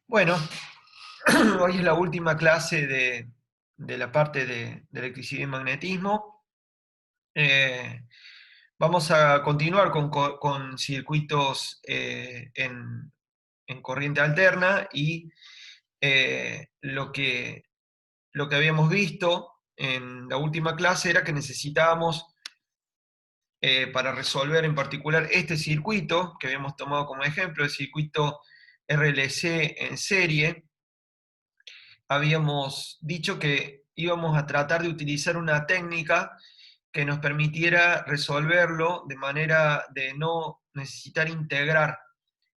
Bueno, hoy es la última clase de la parte de electricidad y magnetismo. Eh, Vamos a continuar con circuitos en corriente alterna y lo que habíamos visto en la última clase era que necesitábamos, para resolver en particular este circuito, que habíamos tomado como ejemplo, el circuito RLC en serie, habíamos dicho que íbamos a tratar de utilizar una técnica que nos permitiera resolverlo de manera de no necesitar integrar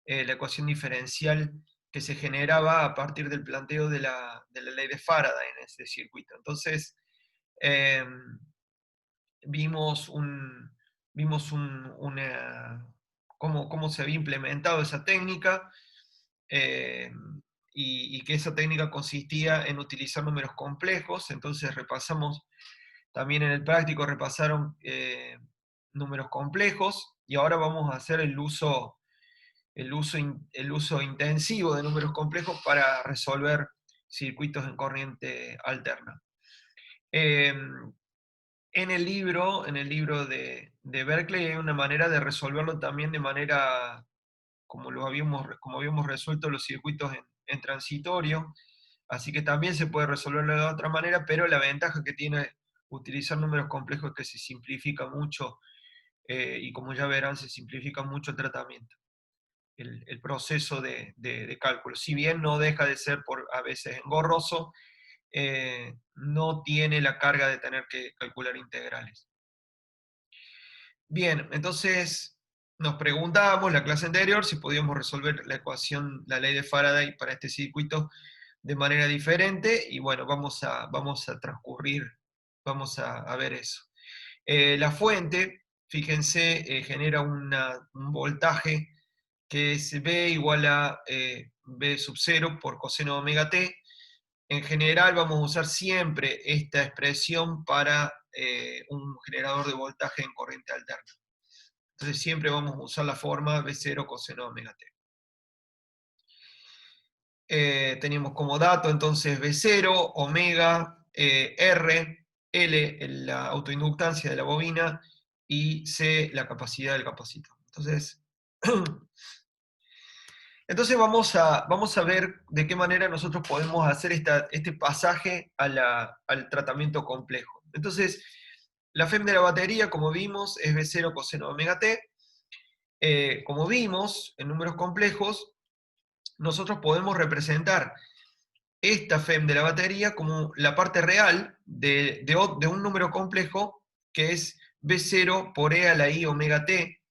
la ecuación diferencial que se generaba a partir del planteo de la ley de Faraday en ese circuito. Entonces, eh, vimos, vimos cómo se había implementado esa técnica, eh, y que esa técnica consistía en utilizar números complejos. Entonces repasamos, también en el práctico repasaron números complejos, y ahora vamos a hacer el uso intensivo de números complejos para resolver circuitos en corriente alterna. Eh, en el libro de Berkeley hay una manera de resolverlo también de manera como habíamos resuelto los circuitos en transitorio, así que también se puede resolverlo de otra manera, pero la ventaja que tiene utilizar números complejos es que se simplifica mucho, y como ya verán, se simplifica mucho el tratamiento, el proceso de cálculo. Si bien no deja de ser a veces engorroso, no tiene la carga de tener que calcular integrales. Bien, entonces nos preguntábamos la clase anterior si podíamos resolver la ecuación, la ley de Faraday para este circuito de manera diferente, y bueno, vamos a transcurrir, vamos a ver eso. La fuente, fíjense, genera un voltaje que es V igual a V sub 0 por coseno de omega t. En general vamos a usar siempre esta expresión para un generador de voltaje en corriente alterna. Entonces siempre vamos a usar la forma V0 coseno de omega t. Tenemos como dato entonces V0, omega, R, L, la autoinductancia de la bobina, y C, la capacidad del capacitor. Entonces vamos a ver de qué manera nosotros podemos hacer este pasaje al tratamiento complejo. Entonces, la FEM de la batería, como vimos, es V0 coseno de omega t. Como vimos, en números complejos, nosotros podemos representar esta FEM de la batería como la parte real de un número complejo, que es V0 por E a la I omega t.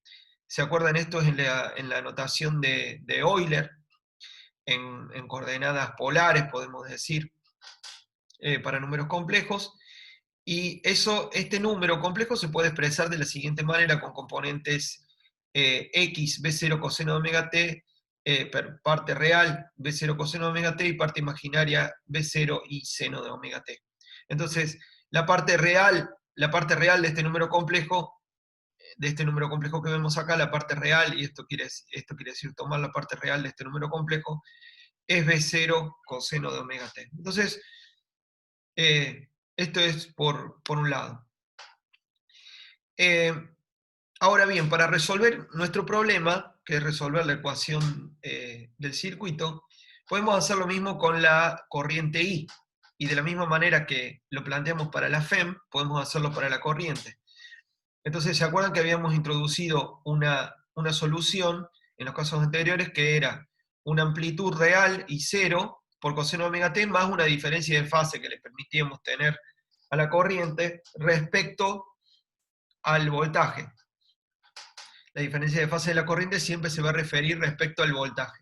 ¿Se acuerdan? Esto es en la notación de Euler, en coordenadas polares, podemos decir, para números complejos. Y este número complejo se puede expresar de la siguiente manera, con componentes x, b0 coseno de omega t, parte real, b0 coseno de omega t, y parte imaginaria, b0 y seno de omega t. Entonces, la parte real de este número complejo, que vemos acá, la parte real, y esto quiere decir tomar la parte real de este número complejo, es b0 coseno de omega t. Entonces, esto es por un lado. Eh, Ahora bien, para resolver nuestro problema, que es resolver la ecuación del circuito, podemos hacer lo mismo con la corriente I. Y de la misma manera que lo planteamos para la FEM, podemos hacerlo para la corriente. Entonces, ¿se acuerdan que habíamos introducido una solución en los casos anteriores, que era una amplitud real y 0 por coseno de omega t más una diferencia de fase que le permitíamos tener a la corriente respecto al voltaje? La diferencia de fase de la corriente siempre se va a referir respecto al voltaje.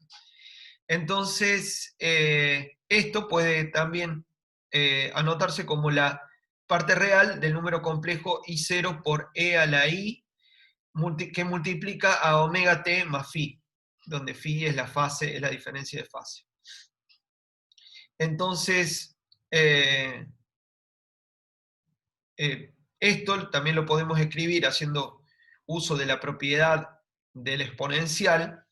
Entonces, esto puede también anotarse como la parte real del número complejo I0 por E a la I, que multiplica a omega t más phi, donde phi es es la diferencia de fase. Entonces, esto también lo podemos escribir haciendo uso de la propiedad del exponencial,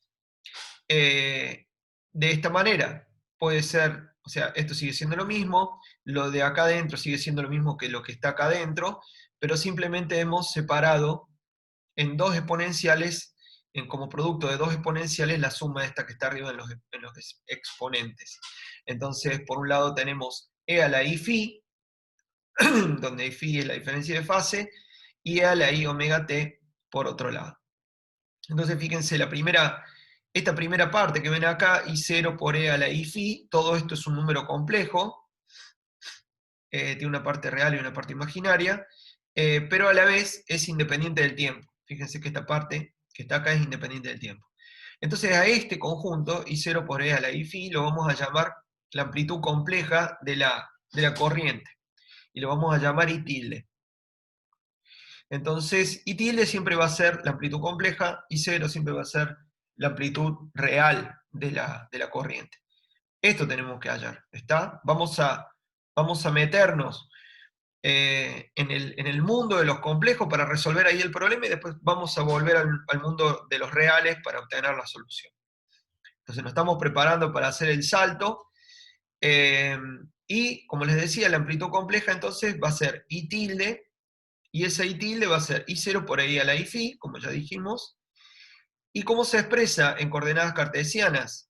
de esta manera. puede ser, o sea, esto sigue siendo lo mismo, lo de acá adentro sigue siendo lo mismo que lo que está acá adentro, pero simplemente hemos separado en dos exponenciales, como producto de dos exponenciales, la suma esta que está arriba en los exponentes. Entonces, por un lado tenemos e a la i phi, donde i phi es la diferencia de fase, y e a la i omega t por otro lado. Entonces, fíjense, esta primera parte que ven acá, i0 por e a la i phi, todo esto es un número complejo, tiene una parte real y una parte imaginaria, pero a la vez es independiente del tiempo. Fíjense que esta parte que está acá es independiente del tiempo. Entonces a este conjunto, I0 por E a la I phi, lo vamos a llamar la amplitud compleja de la corriente. Y lo vamos a llamar I tilde. Entonces, I tilde siempre va a ser la amplitud compleja, I0 siempre va a ser la amplitud real de la corriente. Esto tenemos que hallar, ¿está? Vamos a meternos en el mundo de los complejos para resolver ahí el problema y después vamos a volver al mundo de los reales para obtener la solución. Entonces nos estamos preparando para hacer el salto y como les decía, la amplitud compleja entonces va a ser I tilde y esa I tilde va a ser I0 por I a la I phi, como ya dijimos. ¿Y cómo se expresa en coordenadas cartesianas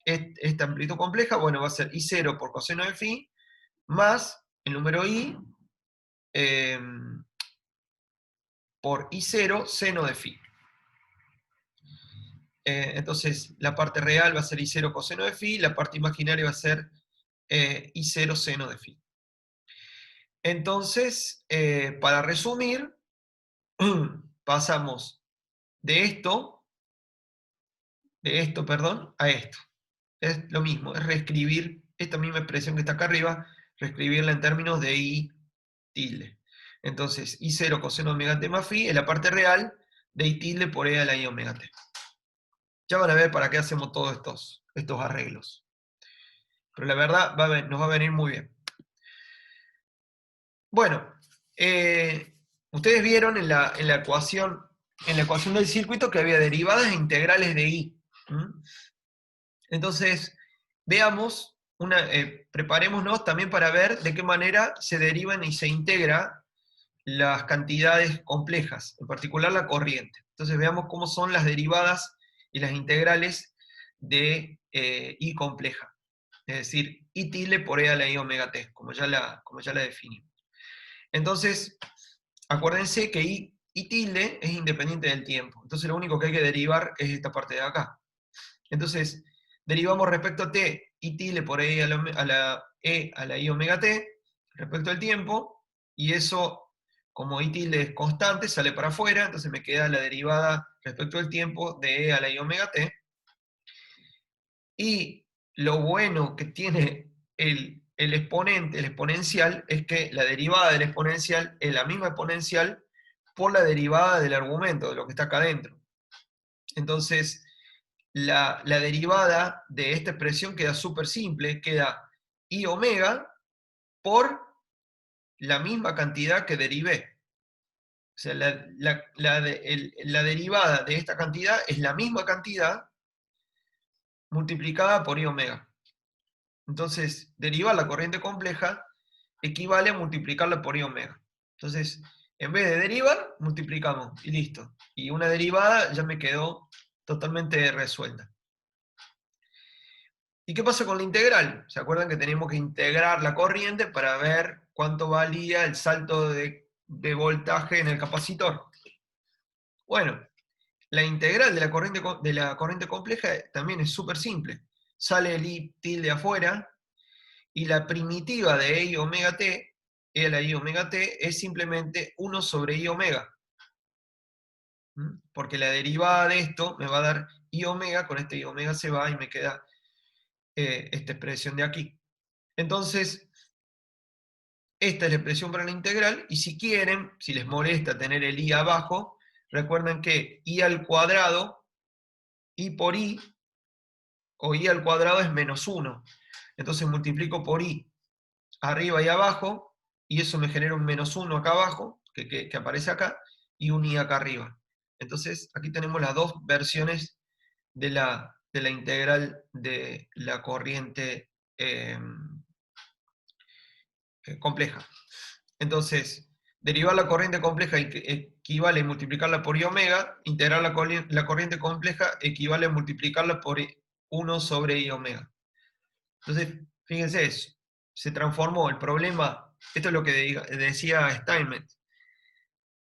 esta amplitud compleja? Bueno, va a ser I0 por coseno de phi más el número I por I0 seno de phi. Entonces, la parte real va a ser I0 coseno de phi, la parte imaginaria va a ser I0 seno de phi. Entonces, para resumir, pasamos de esto, perdón, a esto. Es lo mismo, es reescribir esta misma expresión que está acá arriba, reescribirla en términos de I tilde. Entonces, I0 coseno omega t más phi es la parte real de I tilde por E a la I omega t. Ya van a ver para qué hacemos todos estos arreglos. Pero la verdad nos va a venir muy bien. Bueno, ustedes vieron en la ecuación del circuito que había derivadas e integrales de I. Entonces, veamos, preparémonos también para ver de qué manera se derivan y se integran las cantidades complejas, en particular la corriente. Entonces veamos cómo son las derivadas y las integrales de I compleja. Es decir, I tilde por E a la I omega t, como ya la definimos. Entonces, acuérdense que I tilde es independiente del tiempo. Entonces lo único que hay que derivar es esta parte de acá. Entonces, derivamos respecto a t, I tilde por E a la I omega t, respecto al tiempo, y eso, como I tilde es constante, sale para afuera, entonces me queda la derivada respecto al tiempo de E a la I omega t. Y lo bueno que tiene el exponencial, es que la derivada del exponencial es la misma exponencial por la derivada del argumento, de lo que está acá adentro. Entonces, la derivada de esta expresión queda súper simple, queda I omega por la misma cantidad que derivé. O sea, la derivada de esta cantidad es la misma cantidad multiplicada por I omega. Entonces, derivar la corriente compleja equivale a multiplicarla por I omega. Entonces, en vez de derivar, multiplicamos y listo. Y una derivada ya me quedó totalmente resuelta. ¿Y qué pasa con la integral? ¿Se acuerdan que tenemos que integrar la corriente para ver cuánto valía el salto de voltaje en el capacitor? Bueno, la integral de la corriente compleja también es súper simple. Sale el I tilde afuera, y la primitiva de I omega t, E a la I omega t, es simplemente 1 sobre I omega. Porque la derivada de esto me va a dar I omega, con este I omega se va y me queda esta expresión de aquí. Entonces, esta es la expresión para la integral, y si quieren, si les molesta tener el I abajo, recuerden que I al cuadrado, I por I, o I al cuadrado es menos 1. Entonces multiplico por I arriba y abajo, y eso me genera un menos 1 acá abajo, que aparece acá, y un I acá arriba. Entonces, aquí tenemos las dos versiones de la de la integral de la corriente compleja. Entonces, derivar la corriente compleja equivale a multiplicarla por i omega, integrar la corriente compleja equivale a multiplicarla por 1 sobre i omega. Entonces, fíjense eso, se transformó el problema, esto es lo que decía Steinmetz,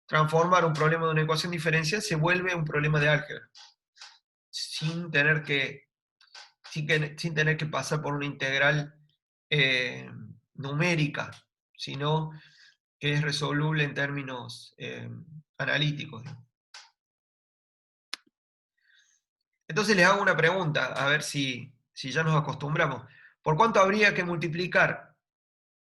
transformar un problema de una ecuación diferencial se vuelve un problema de álgebra, sin tener que pasar por una integral numérica, sino que es resoluble en términos analíticos. Entonces les hago una pregunta, a ver si ya nos acostumbramos. ¿Por cuánto habría que multiplicar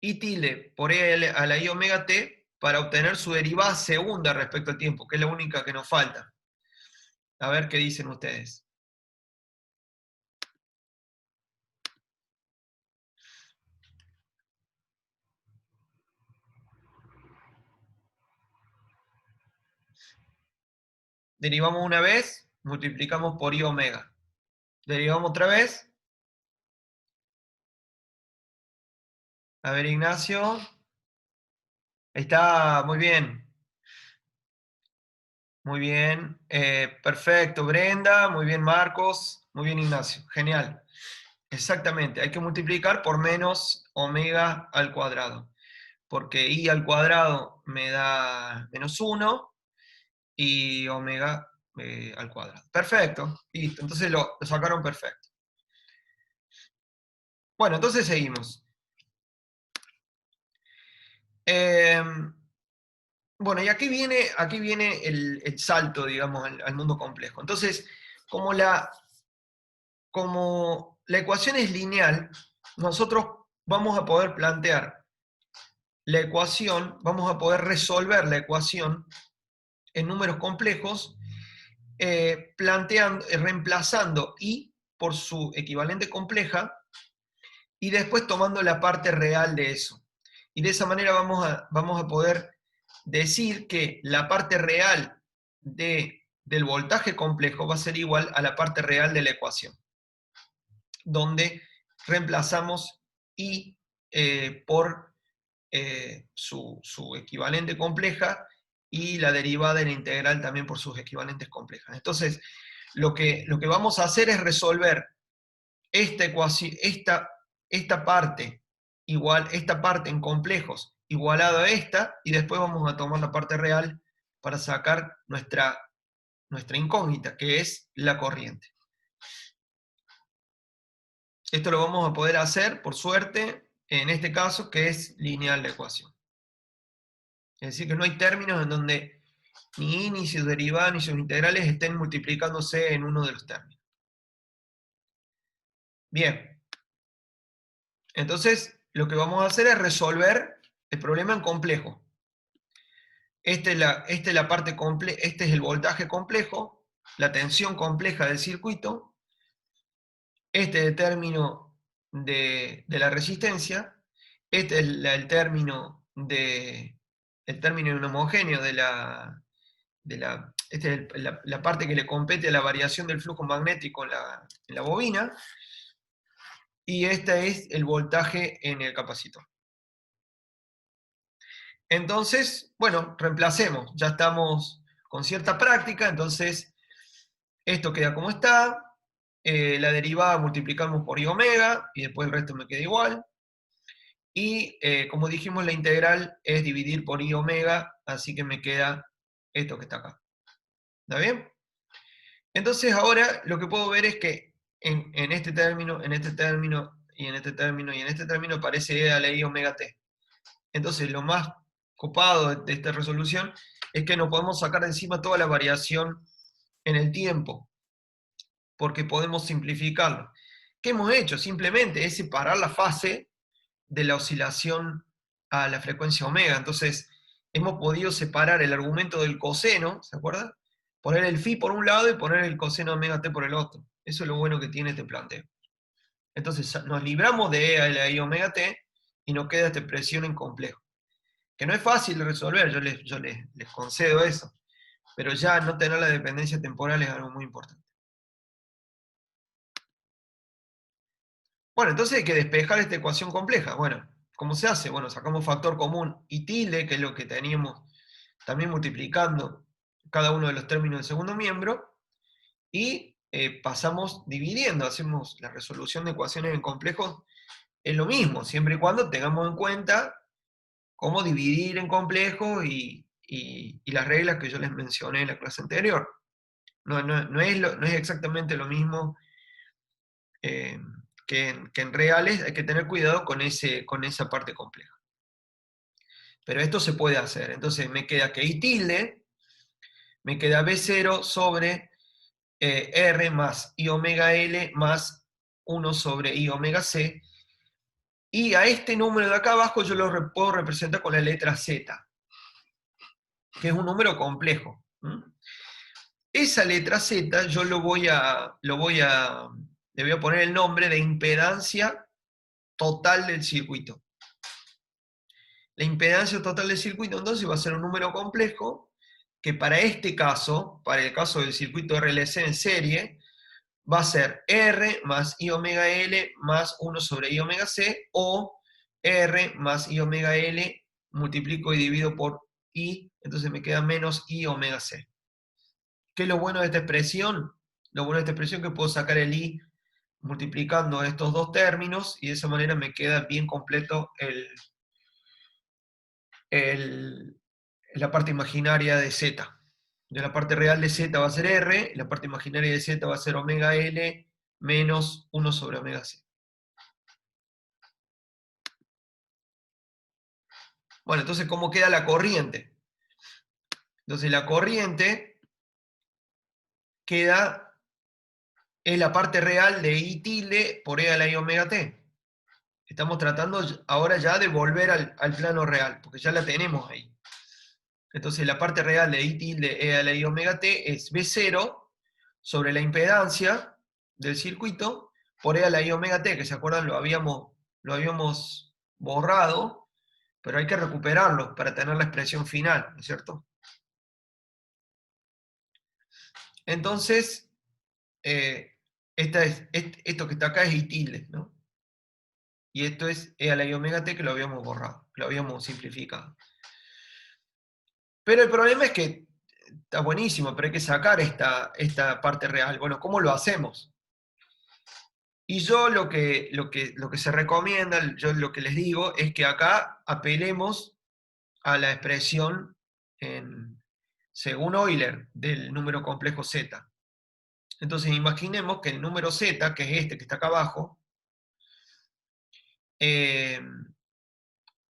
i tilde por e a la i omega t para obtener su derivada segunda respecto al tiempo, que es la única que nos falta? A ver qué dicen ustedes. Derivamos una vez, multiplicamos por i omega. Derivamos otra vez. A ver, Ignacio. Ahí está, muy bien. Muy bien. Perfecto, Brenda. Muy bien, Marcos. Muy bien, Ignacio. Genial. Exactamente. Hay que multiplicar por menos omega al cuadrado. Porque i al cuadrado me da menos 1 y omega al cuadrado. Perfecto. Listo. Entonces lo sacaron perfecto. Bueno, entonces seguimos. Bueno, y aquí viene el salto, digamos, al mundo complejo. Entonces, como como la ecuación es lineal, nosotros vamos a poder plantear la ecuación, vamos a poder resolver la ecuación en números complejos, reemplazando i por su equivalente compleja y después tomando la parte real de eso. Y de esa manera vamos a poder decir que la parte real del voltaje complejo va a ser igual a la parte real de la ecuación, donde reemplazamos I por su equivalente compleja y la derivada de la integral también por sus equivalentes complejas. Entonces, lo que vamos a hacer es resolver esta ecuación, esta parte esta parte en complejos igualado a esta, y después vamos a tomar la parte real para sacar nuestra incógnita, que es la corriente. Esto lo vamos a poder hacer, por suerte, en este caso, que es lineal la ecuación. Es decir, que no hay términos en donde ni i, ni sus derivadas, ni sus integrales estén multiplicándose en uno de los términos. Bien. Entonces, lo que vamos a hacer es resolver el problema en complejo. Esta es la parte este es el voltaje complejo, la tensión compleja del circuito, este es el término de la resistencia, este es el término inhomogéneo esta es la parte que le compete a la variación del flujo magnético en la bobina, y este es el voltaje en el capacitor. Entonces, bueno, reemplacemos, ya estamos con cierta práctica, entonces esto queda como está, la derivada multiplicamos por i omega, y después el resto me queda igual, y como dijimos, la integral es dividir por i omega, así que me queda esto que está acá. ¿Está bien? Entonces ahora lo que puedo ver es que en este término, en este término, y en este término, y en este término aparece e a la i omega t. Entonces lo más copado de esta resolución es que nos podemos sacar de encima toda la variación en el tiempo, porque podemos simplificarlo. ¿Qué hemos hecho? Simplemente es separar la fase de la oscilación a la frecuencia omega. Entonces, hemos podido separar el argumento del coseno, ¿se acuerdan? Poner el phi por un lado y poner el coseno omega t por el otro. Eso es lo bueno que tiene este planteo. Entonces, nos libramos de e a la i omega t y nos queda esta expresión en complejo. Que no es fácil de resolver, yo les concedo eso. Pero ya no tener la dependencia temporal es algo muy importante. Bueno, entonces hay que despejar esta ecuación compleja. Bueno, ¿cómo se hace? Bueno, sacamos factor común y tilde, que es lo que teníamos también multiplicando cada uno de los términos del segundo miembro, y pasamos dividiendo, hacemos la resolución de ecuaciones en complejos, es lo mismo, siempre y cuando tengamos en cuenta cómo dividir en complejos y las reglas que yo les mencioné en la clase anterior. No es exactamente lo mismo eh, que en reales, hay que tener cuidado con esa parte compleja. Pero esto se puede hacer. Entonces me queda que I tilde, me queda B0 sobre R más I omega L más 1 sobre I omega C. Y a este número de acá abajo yo lo puedo representar con la letra Z, que es un número complejo. Esa letra Z yo le voy a poner el nombre de impedancia total del circuito. La impedancia total del circuito entonces va a ser un número complejo que para este caso, para el caso del circuito RLC en serie, va a ser R más I omega L más 1 sobre I omega C, o R más I omega L multiplico y divido por I, entonces me queda menos I omega C. ¿Qué es lo bueno de esta expresión? Lo bueno de esta expresión es que puedo sacar el I multiplicando estos dos términos, y de esa manera me queda bien completo la parte imaginaria de Z. De la parte real de Z va a ser R, y la parte imaginaria de Z va a ser omega L menos 1 sobre omega C. Bueno, entonces, ¿cómo queda la corriente? Entonces, la corriente es la parte real de I tilde por E a la I omega T. Estamos tratando ahora ya de volver al plano real, porque ya la tenemos ahí. Entonces, la parte real de I tilde E a la I omega T es B0 sobre la impedancia del circuito por E a la I omega T, que se acuerdan, lo habíamos borrado, pero hay que recuperarlo para tener la expresión final, ¿no es cierto? Entonces, esto que está acá es I tilde, ¿no? Y esto es E a la I omega T, que lo habíamos borrado, que lo habíamos simplificado. Pero el problema es que está buenísimo, pero hay que sacar esta parte real. Bueno, ¿cómo lo hacemos? Y yo lo que se recomienda, yo lo que les digo, es que acá apelemos a la expresión según Euler del número complejo Z. Entonces imaginemos que el número Z, que es este que está acá abajo,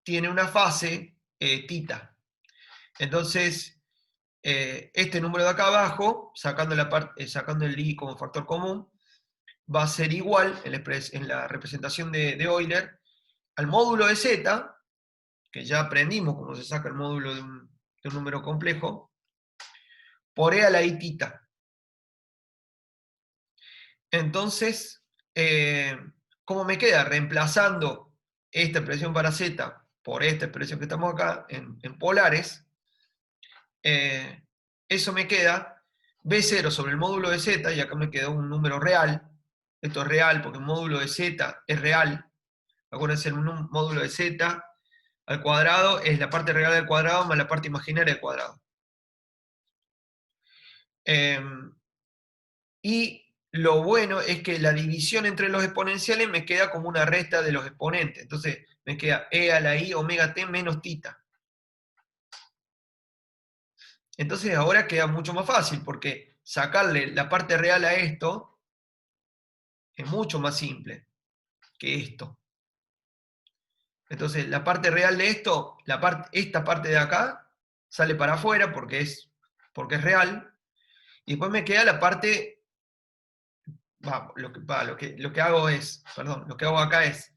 tiene una fase tita. Entonces, este número de acá abajo, sacando el I como factor común, va a ser igual en la representación de Euler al módulo de Z, que ya aprendimos cómo se saca el módulo de un número complejo, por E a la I tita. Entonces, ¿cómo me queda? Reemplazando esta expresión para Z por esta expresión que estamos acá en polares, eso me queda B0 sobre el módulo de Z, y acá me quedó un número real. Esto es real porque el módulo de Z es real. Acuérdense, un módulo de Z al cuadrado es la parte real del cuadrado más la parte imaginaria del cuadrado. Y lo bueno es que la división entre los exponenciales me queda como una resta de los exponentes. Entonces me queda E a la I omega T menos tita. Entonces ahora queda mucho más fácil, porque sacarle la parte real a esto es mucho más simple que esto. Entonces la parte real de esto, esta parte de acá, sale para afuera porque es real. Y después me queda la parte, lo que hago es, perdón, lo que hago acá es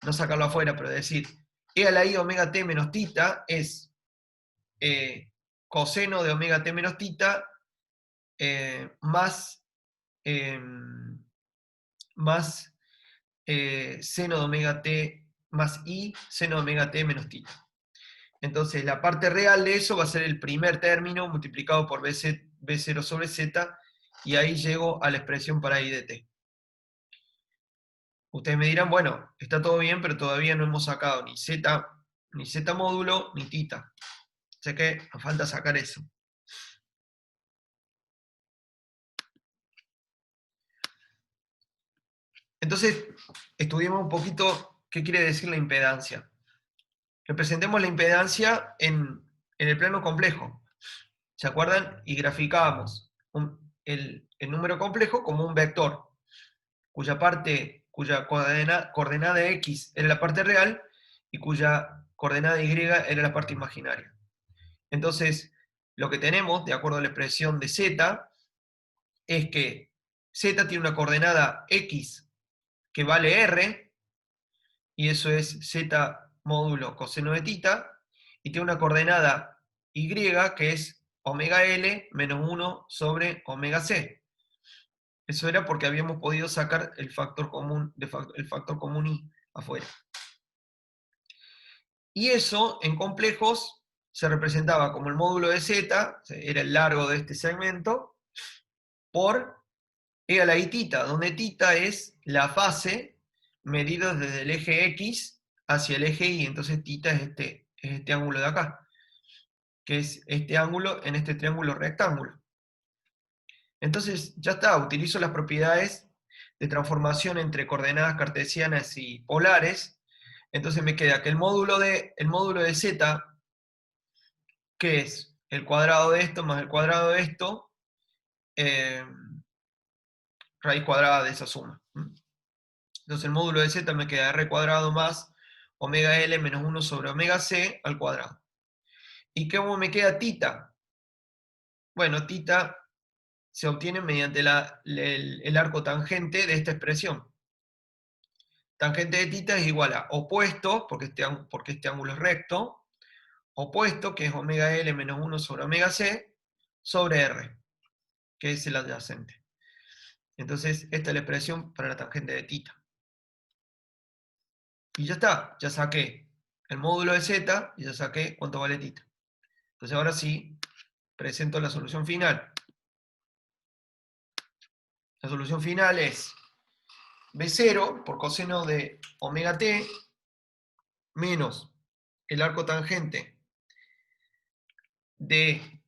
no sacarlo afuera, pero decir, E a la I omega T menos tita es coseno de omega T menos tita más, más seno de omega T más I seno de omega T menos tita. Entonces la parte real de eso va a ser el primer término multiplicado por B0 sobre Z, y ahí llego a la expresión para I de T. Ustedes me dirán, bueno, está todo bien, pero todavía no hemos sacado ni z módulo, ni tita. Sé que nos falta sacar eso. Entonces, estudiemos un poquito qué quiere decir la impedancia. Representemos la impedancia en el plano complejo. ¿Se acuerdan? Y graficábamos el número complejo como un vector, cuya coordenada x era la parte real y cuya coordenada y era la parte imaginaria. Entonces, lo que tenemos, de acuerdo a la expresión de z, es que z tiene una coordenada x que vale r, y eso es z módulo coseno de tita, y tiene una coordenada y que es omega L menos 1 sobre omega C. Eso era porque habíamos podido sacar el factor común, el factor común I afuera. Y eso en complejos se representaba como el módulo de Z, era el largo de este segmento, por E a la I tita, donde tita es la fase medida desde el eje X hacia el eje Y. Entonces tita es este ángulo de acá, que es este ángulo en este triángulo rectángulo. Entonces ya está, utilizo las propiedades de transformación entre coordenadas cartesianas y polares. Entonces me queda que el módulo de z, que es el cuadrado de esto más el cuadrado de esto, raíz cuadrada de esa suma. Entonces el módulo de z me queda r cuadrado más omega L menos 1 sobre omega C al cuadrado. ¿Y cómo me queda tita? Bueno, tita se obtiene mediante el arco tangente de esta expresión. Tangente de tita es igual a opuesto, porque este ángulo es recto, opuesto, que es omega L menos 1 sobre omega C, sobre R, que es el adyacente. Entonces, esta es la expresión para la tangente de tita. Y ya está, ya saqué el módulo de z y ya saqué cuánto vale tita. Entonces ahora sí, presento la solución final. La solución final es B0 por coseno de omega t menos el arco tangente de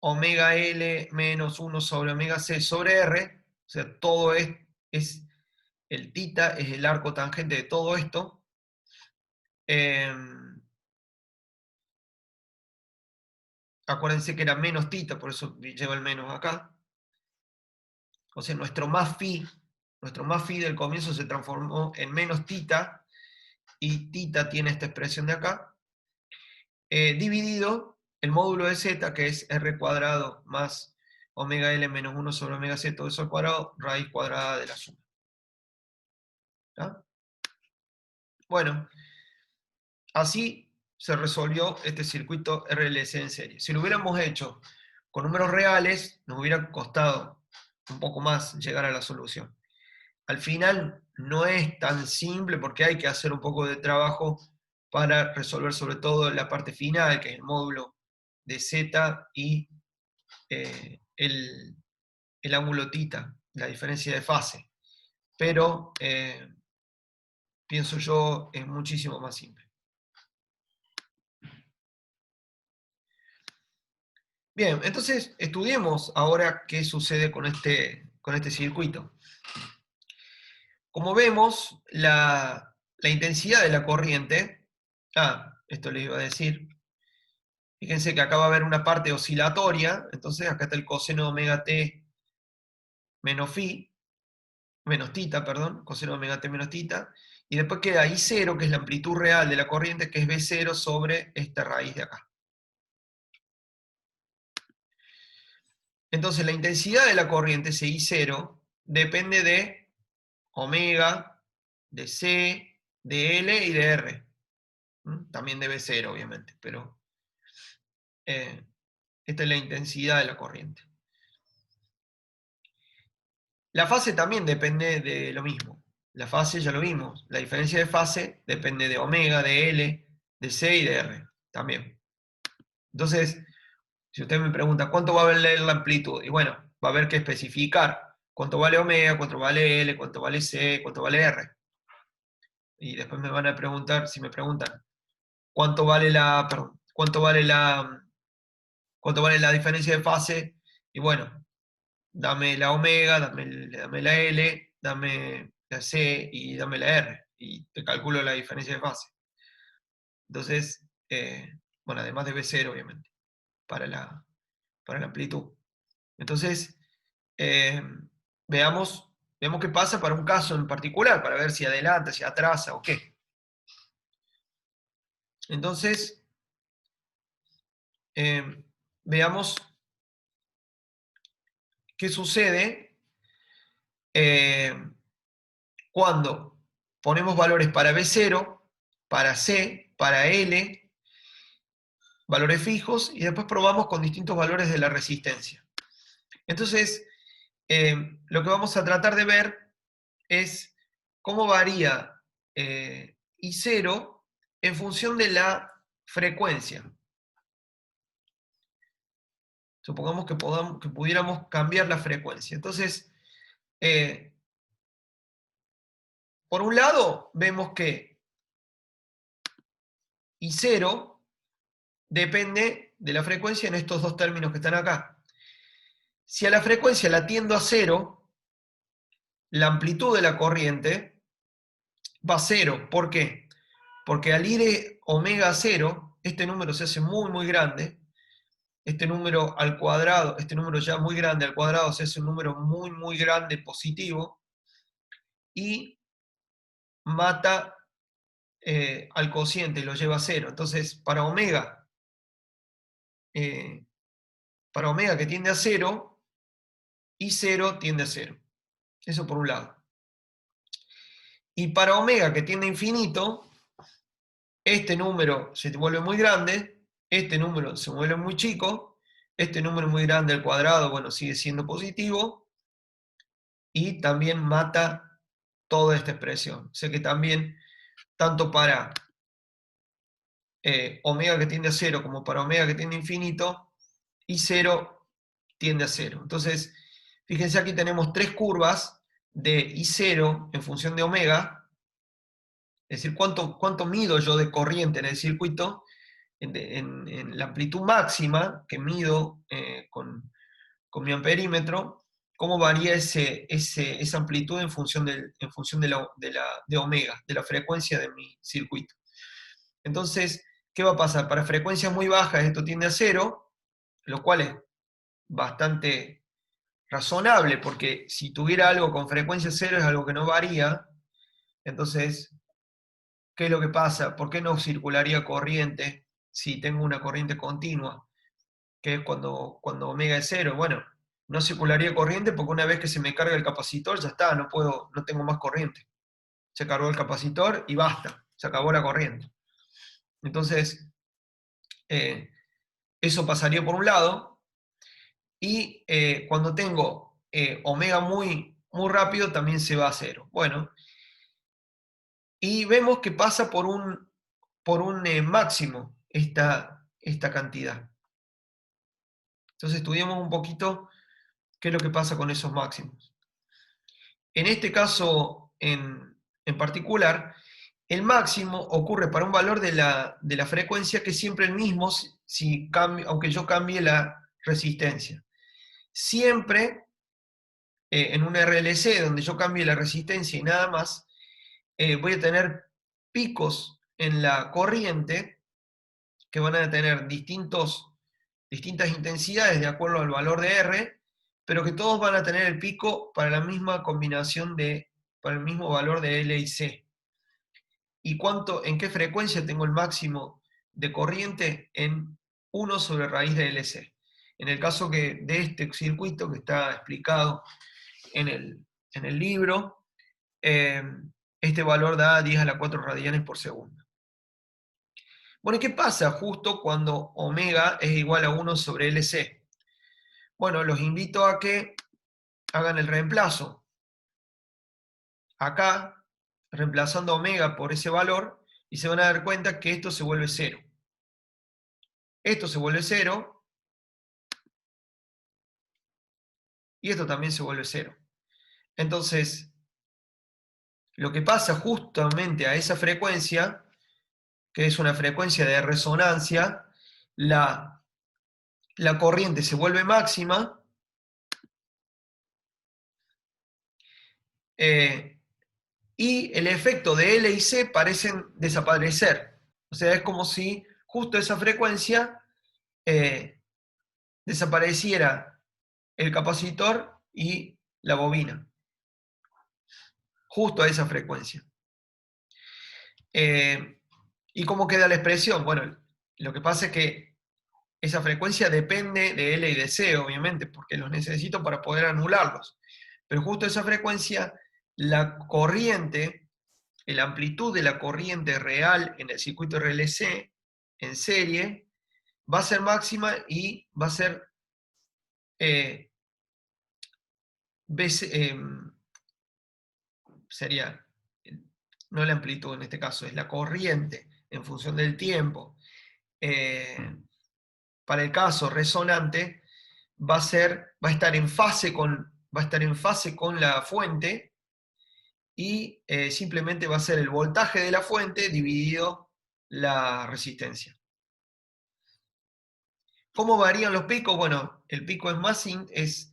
omega L menos 1 sobre omega C sobre R, o sea, todo es el tita es el arco tangente de todo esto. Acuérdense que era menos tita, por eso lleva el menos acá. O sea, nuestro más phi del comienzo se transformó en menos tita, y tita tiene esta expresión de acá, dividido el módulo de z, que es r cuadrado más omega L menos 1 sobre omega C, todo eso al cuadrado, raíz cuadrada de la suma. ¿Está? Bueno, así se resolvió este circuito RLC en serie. Si lo hubiéramos hecho con números reales, nos hubiera costado un poco más llegar a la solución. Al final no es tan simple porque hay que hacer un poco de trabajo para resolver sobre todo la parte final, que es el módulo de z y el ángulo tita, la diferencia de fase. Pero pienso yo es muchísimo más simple. Bien, entonces estudiemos ahora qué sucede con este circuito. Como vemos, la intensidad de la corriente, esto les iba a decir, fíjense que acá va a haber una parte oscilatoria, entonces acá está el coseno de omega t menos phi, menos tita, perdón, coseno de omega t menos tita, y después queda I0, que es la amplitud real de la corriente, que es B0 sobre esta raíz de acá. Entonces la intensidad de la corriente, ese I0, depende de omega, de C, de L y de R. También de B0, obviamente, pero esta es la intensidad de la corriente. La fase también depende de lo mismo. La fase ya lo vimos. La diferencia de fase depende de omega, de L, de C y de R también. Entonces, si usted me pregunta, ¿cuánto va a valer la amplitud? Y bueno, va a haber que especificar cuánto vale omega, cuánto vale L, cuánto vale C, cuánto vale R. Y después me van a preguntar, si me preguntan, cuánto vale la, perdón, cuánto vale la diferencia de fase, y bueno, dame la omega, dame la L, dame la C y dame la R, y te calculo la diferencia de fase. Entonces, bueno, además de B0, obviamente, para la amplitud. Entonces, eh, veamos qué pasa para un caso en particular, para ver si adelanta, si atrasa o qué. Entonces, veamos qué sucede cuando ponemos valores para B0, para C, para L, valores fijos, y después probamos con distintos valores de la resistencia. Entonces, lo que vamos a tratar de ver es cómo varía I0 en función de la frecuencia. Supongamos que pudiéramos cambiar la frecuencia. Entonces, por un lado, vemos que I0 depende de la frecuencia en estos dos términos que están acá. Si a la frecuencia la tiendo a 0, la amplitud de la corriente va a 0. ¿Por qué? Porque al ir omega a 0, este número se hace muy, muy grande. Este número al cuadrado, este número ya muy grande al cuadrado, se hace un número muy, muy grande positivo y mata al cociente y lo lleva a 0. Entonces, para omega que tiende a 0, I0 tiende a 0. Eso por un lado. Y para omega que tiende a infinito, este número se vuelve muy grande, este número se vuelve muy chico, este número muy grande al cuadrado, bueno, sigue siendo positivo, y también mata toda esta expresión. O sea que también, tanto para omega que tiende a 0 como para omega que tiende a infinito, I0 tiende a 0. Entonces, fíjense, aquí tenemos tres curvas de I0 en función de omega, es decir, cuánto mido yo de corriente en el circuito, en la amplitud máxima que mido con mi amperímetro, cómo varía esa amplitud en función de omega, de la frecuencia de mi circuito. Entonces, ¿qué va a pasar? Para frecuencias muy bajas esto tiende a 0, lo cual es bastante razonable, porque si tuviera algo con frecuencia 0 es algo que no varía. Entonces, ¿qué es lo que pasa? ¿Por qué no circularía corriente si tengo una corriente continua? Que es cuando omega es 0. Bueno, no circularía corriente porque una vez que se me carga el capacitor ya está, no tengo más corriente. Se cargó el capacitor y basta, se acabó la corriente. Entonces, eso pasaría por un lado, y cuando tengo omega muy, muy rápido también se va a 0. Bueno, y vemos que pasa por un máximo esta cantidad. Entonces estudiamos un poquito qué es lo que pasa con esos máximos. En este caso en particular, el máximo ocurre para un valor de la frecuencia que es siempre el mismo, aunque yo cambie la resistencia. Siempre en un RLC donde yo cambie la resistencia y nada más, voy a tener picos en la corriente que van a tener distintas intensidades de acuerdo al valor de R, pero que todos van a tener el pico para la misma combinación para el mismo valor de L y C. ¿Y en qué frecuencia tengo el máximo de corriente? En 1 sobre raíz de LC. En el caso de este circuito que está explicado en el libro, este valor da 10 a la 4 radianes por segundo. Bueno, ¿y qué pasa justo cuando omega es igual a 1 sobre LC? Bueno, los invito a que hagan el reemplazo. Acá, reemplazando omega por ese valor, y se van a dar cuenta que esto se vuelve 0. Esto se vuelve 0, y esto también se vuelve 0. Entonces, lo que pasa justamente a esa frecuencia, que es una frecuencia de resonancia, la corriente se vuelve máxima, y el efecto de L y C parecen desaparecer. O sea, es como si justo esa frecuencia desapareciera el capacitor y la bobina. Justo a esa frecuencia. ¿Y cómo queda la expresión? Bueno, lo que pasa es que esa frecuencia depende de L y de C, obviamente, porque los necesito para poder anularlos. Pero justo esa frecuencia, la corriente, la amplitud de la corriente real en el circuito RLC, en serie, va a ser máxima y va a ser sería, no la amplitud en este caso, es la corriente en función del tiempo. Para el caso resonante, va a estar en fase con la fuente, y simplemente va a ser el voltaje de la fuente dividido la resistencia. ¿Cómo varían los picos? Bueno, el pico el máximo es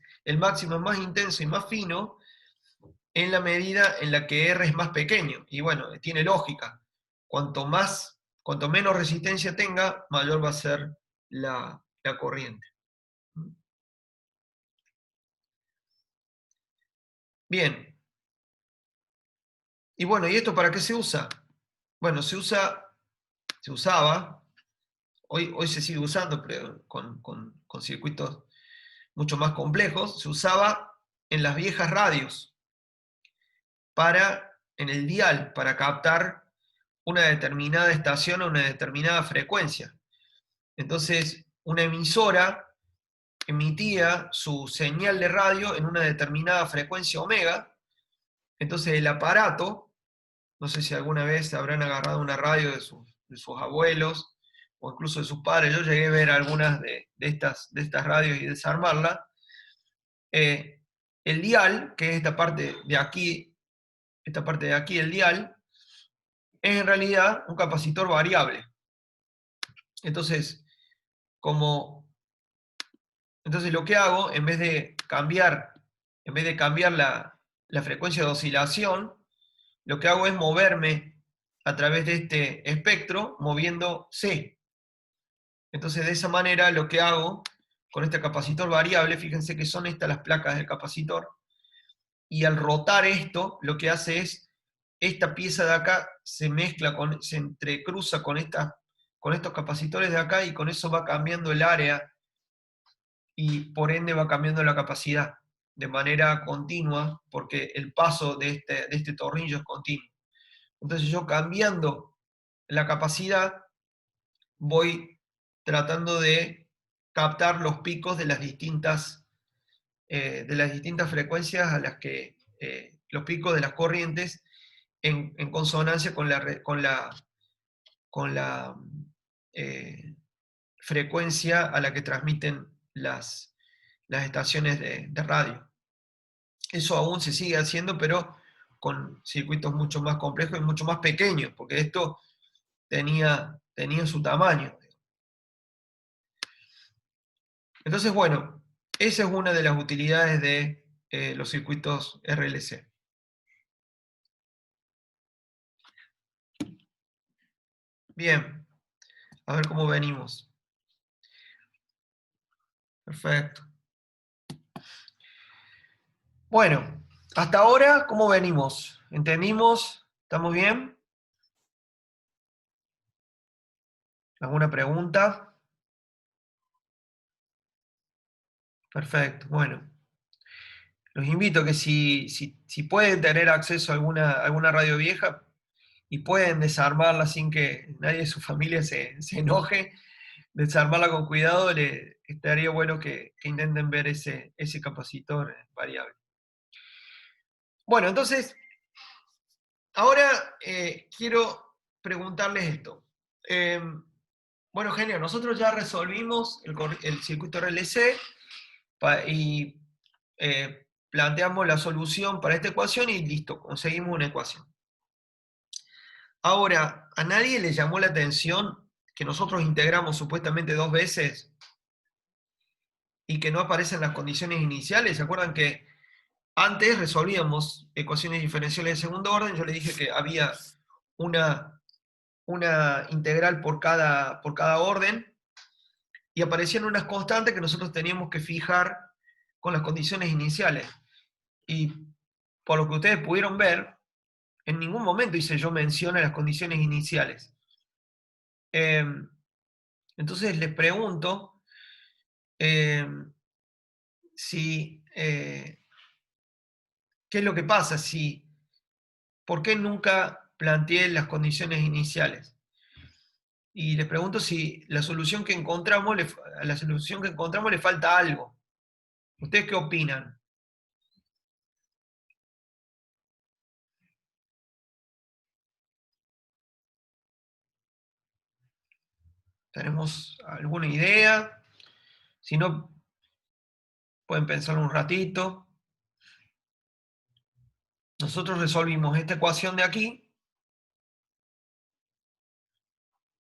más intenso y más fino en la medida en la que R es más pequeño. Y bueno, tiene lógica. Cuanto menos resistencia tenga, mayor va a ser la corriente. Bien. Y bueno, ¿y esto para qué se usa? Bueno, se usaba, hoy se sigue usando, pero con circuitos mucho más complejos, se usaba en las viejas radios, en el dial, para captar una determinada estación o una determinada frecuencia. Entonces, una emisora emitía su señal de radio en una determinada frecuencia omega. Entonces el aparato, no sé si alguna vez habrán agarrado una radio de sus abuelos o incluso de sus padres, yo llegué a ver algunas de estas radios y desarmarla. El dial, que es esta parte de aquí, el dial, es en realidad un capacitor variable. Entonces, lo que hago, en vez de cambiar la frecuencia de oscilación, lo que hago es moverme a través de este espectro, moviendo C. Entonces, de esa manera, lo que hago con este capacitor variable, fíjense que son estas las placas del capacitor, y al rotar esto, lo que hace es, esta pieza de acá se entrecruza con estos capacitores de acá, y con eso va cambiando el área, y por ende va cambiando la capacidad de manera continua, porque el paso de este tornillo es continuo. Entonces yo, cambiando la capacidad, voy tratando de captar los picos de las distintas frecuencias a las que, los picos de las corrientes, en consonancia con la frecuencia a la que transmiten las estaciones de radio. Eso aún se sigue haciendo, pero con circuitos mucho más complejos y mucho más pequeños, porque esto tenía su tamaño. Entonces, bueno, esa es una de las utilidades de los circuitos RLC. Bien, a ver cómo venimos. Perfecto. Bueno, hasta ahora, ¿cómo venimos? ¿Entendimos? ¿Estamos bien? ¿Alguna pregunta? Perfecto, bueno. Los invito a que si pueden tener acceso a alguna radio vieja y pueden desarmarla sin que nadie de su familia se enoje, desarmarla con cuidado, estaría bueno que intenten ver ese capacitor variable. Bueno, entonces, ahora quiero preguntarles esto. Bueno, genial, nosotros ya resolvimos el circuito RLC y planteamos la solución para esta ecuación y listo, conseguimos una ecuación. Ahora, ¿a nadie le llamó la atención que nosotros integramos supuestamente 2 veces y que no aparecen las condiciones iniciales? ¿Se acuerdan que antes resolvíamos ecuaciones diferenciales de segundo orden? Yo le dije que había una integral por cada orden y aparecían unas constantes que nosotros teníamos que fijar con las condiciones iniciales. Y por lo que ustedes pudieron ver, en ningún momento hice yo mención a las condiciones iniciales. Entonces les pregunto si, ¿qué es lo que pasa? ¿Por qué nunca planteé las condiciones iniciales? Y les pregunto si la solución que encontramos, a la solución que encontramos le falta algo. ¿Ustedes qué opinan? ¿Tenemos alguna idea? Si no, pueden pensar un ratito. Nosotros resolvimos esta ecuación de aquí.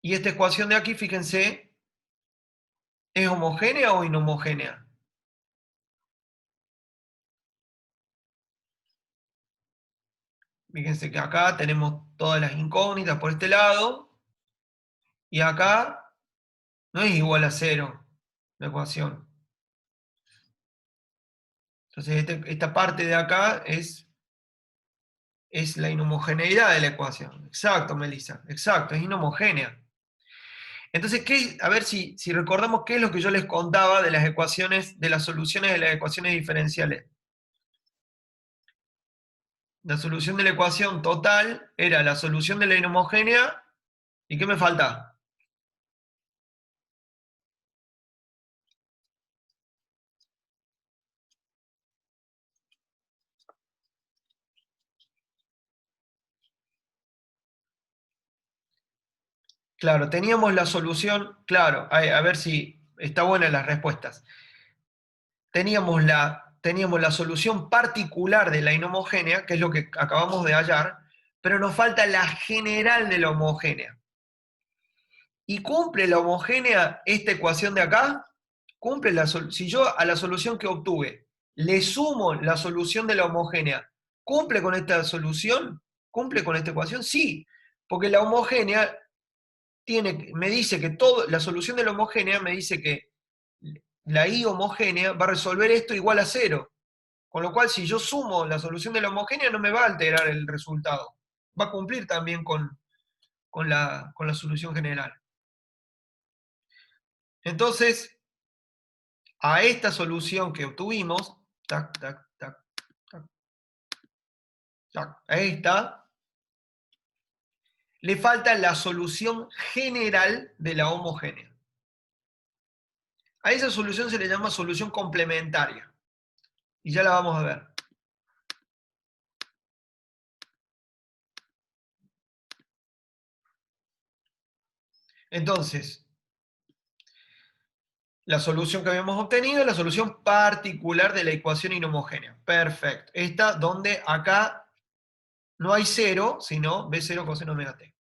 Y esta ecuación de aquí, fíjense, ¿es homogénea o inhomogénea? Fíjense que acá tenemos todas las incógnitas por este lado. Y acá no es igual a 0 la ecuación. Entonces esta parte de acá es la inhomogeneidad de la ecuación. Exacto, Melissa. Exacto, es inhomogénea. Entonces, a ver si recordamos qué es lo que yo les contaba de las ecuaciones, de las soluciones de las ecuaciones diferenciales. La solución de la ecuación total era la solución de la inhomogénea. ¿Y qué me falta? Claro, teníamos la solución, claro, a ver si está buena las respuestas. Teníamos la solución particular de la inhomogénea, que es lo que acabamos de hallar, pero nos falta la general de la homogénea. ¿Y cumple la homogénea esta ecuación de acá? Si yo a la solución que obtuve le sumo la solución de la homogénea, ¿cumple con esta solución? ¿Cumple con esta ecuación? Sí, porque la homogénea me dice que la solución de la homogénea me dice que la I homogénea va a resolver esto igual a 0. Con lo cual, si yo sumo la solución de la homogénea, no me va a alterar el resultado. Va a cumplir también con la solución general. Entonces, a esta solución que obtuvimos, tac, tac, tac, tac, tac, a esta, le falta la solución general de la homogénea. A esa solución se le llama solución complementaria. Y ya la vamos a ver. Entonces, la solución que habíamos obtenido es la solución particular de la ecuación inhomogénea. Perfecto. Esta donde acá no hay 0, sino B0 coseno omega t.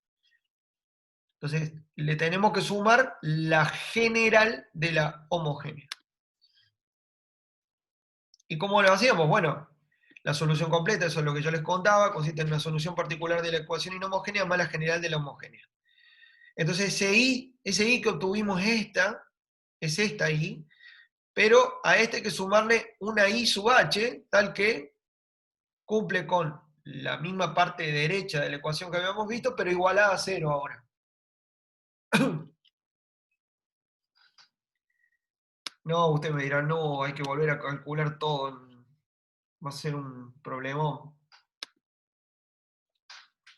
Entonces, le tenemos que sumar la general de la homogénea. ¿Y cómo lo hacíamos? Bueno, la solución completa, eso es lo que yo les contaba, consiste en una solución particular de la ecuación inhomogénea más la general de la homogénea. Entonces, ese I que obtuvimos es esta I, pero a este hay que sumarle una I sub H, tal que cumple con la misma parte derecha de la ecuación que habíamos visto, pero igualada a 0 ahora. No, usted me dirá, no, hay que volver a calcular todo, va a ser un problemón.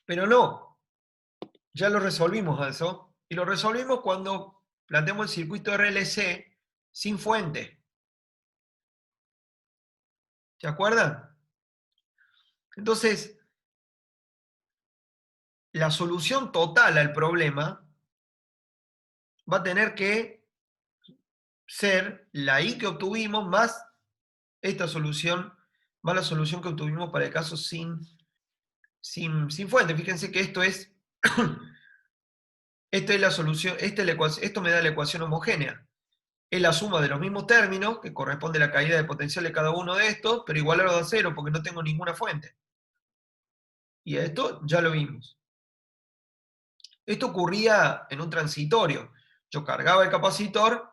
Pero no, ya lo resolvimos a eso, y lo resolvimos cuando planteamos el circuito RLC sin fuente. ¿Se acuerdan? Entonces, la solución total al problema va a tener que ser la I que obtuvimos más esta solución más la solución que obtuvimos para el caso sin fuente. Fíjense que esto es, esta es la solución, esto me da la ecuación homogénea. Es la suma de los mismos términos, que corresponde a la caída de potencial de cada uno de estos, pero igualado a cero, porque no tengo ninguna fuente. Y esto ya lo vimos. Esto ocurría en un transitorio. Yo cargaba el capacitor,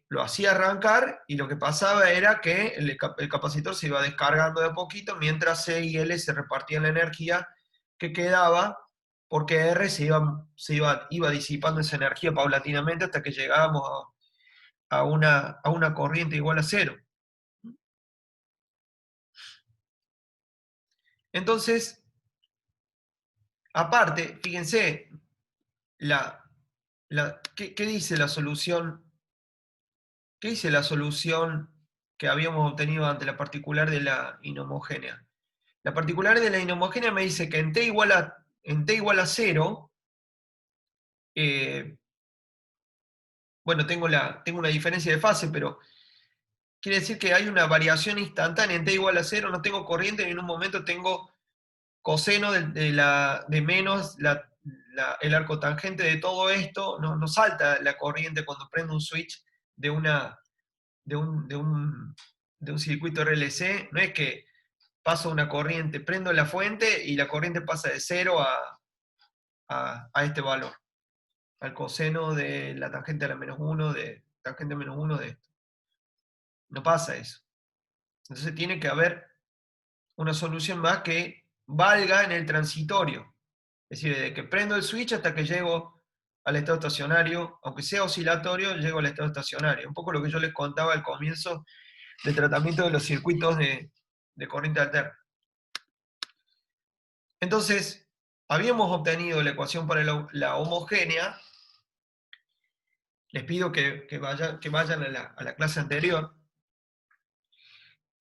lo hacía arrancar, y lo que pasaba era que el capacitor se iba descargando de a poquito, mientras C y L se repartían la energía que quedaba, porque R iba disipando esa energía paulatinamente hasta que llegábamos a una corriente igual a cero. Entonces, aparte, fíjense, ¿qué dice la solución? ¿Qué dice la solución que habíamos obtenido ante la particular de la inhomogénea? La particular de la inhomogénea me dice que en t igual a 0, bueno, tengo una diferencia de fase, pero quiere decir que hay una variación instantánea en t igual a 0, no tengo corriente y en un momento tengo coseno de menos el arco tangente de todo esto, no salta la corriente cuando prendo un switch de, una, de un circuito RLC, no es que paso una corriente, prendo la fuente y la corriente pasa de 0 a este valor, al coseno de la tangente a la menos 1, de tangente a menos 1 de esto. No pasa eso. Entonces tiene que haber una solución más que valga en el transitorio. Es decir, desde que prendo el switch hasta que llego al estado estacionario, aunque sea oscilatorio, llego al estado estacionario. Un poco lo que yo les contaba al comienzo del tratamiento de los circuitos de corriente alterna. Entonces, habíamos obtenido la ecuación para la homogénea. Les pido que vayan a la clase anterior.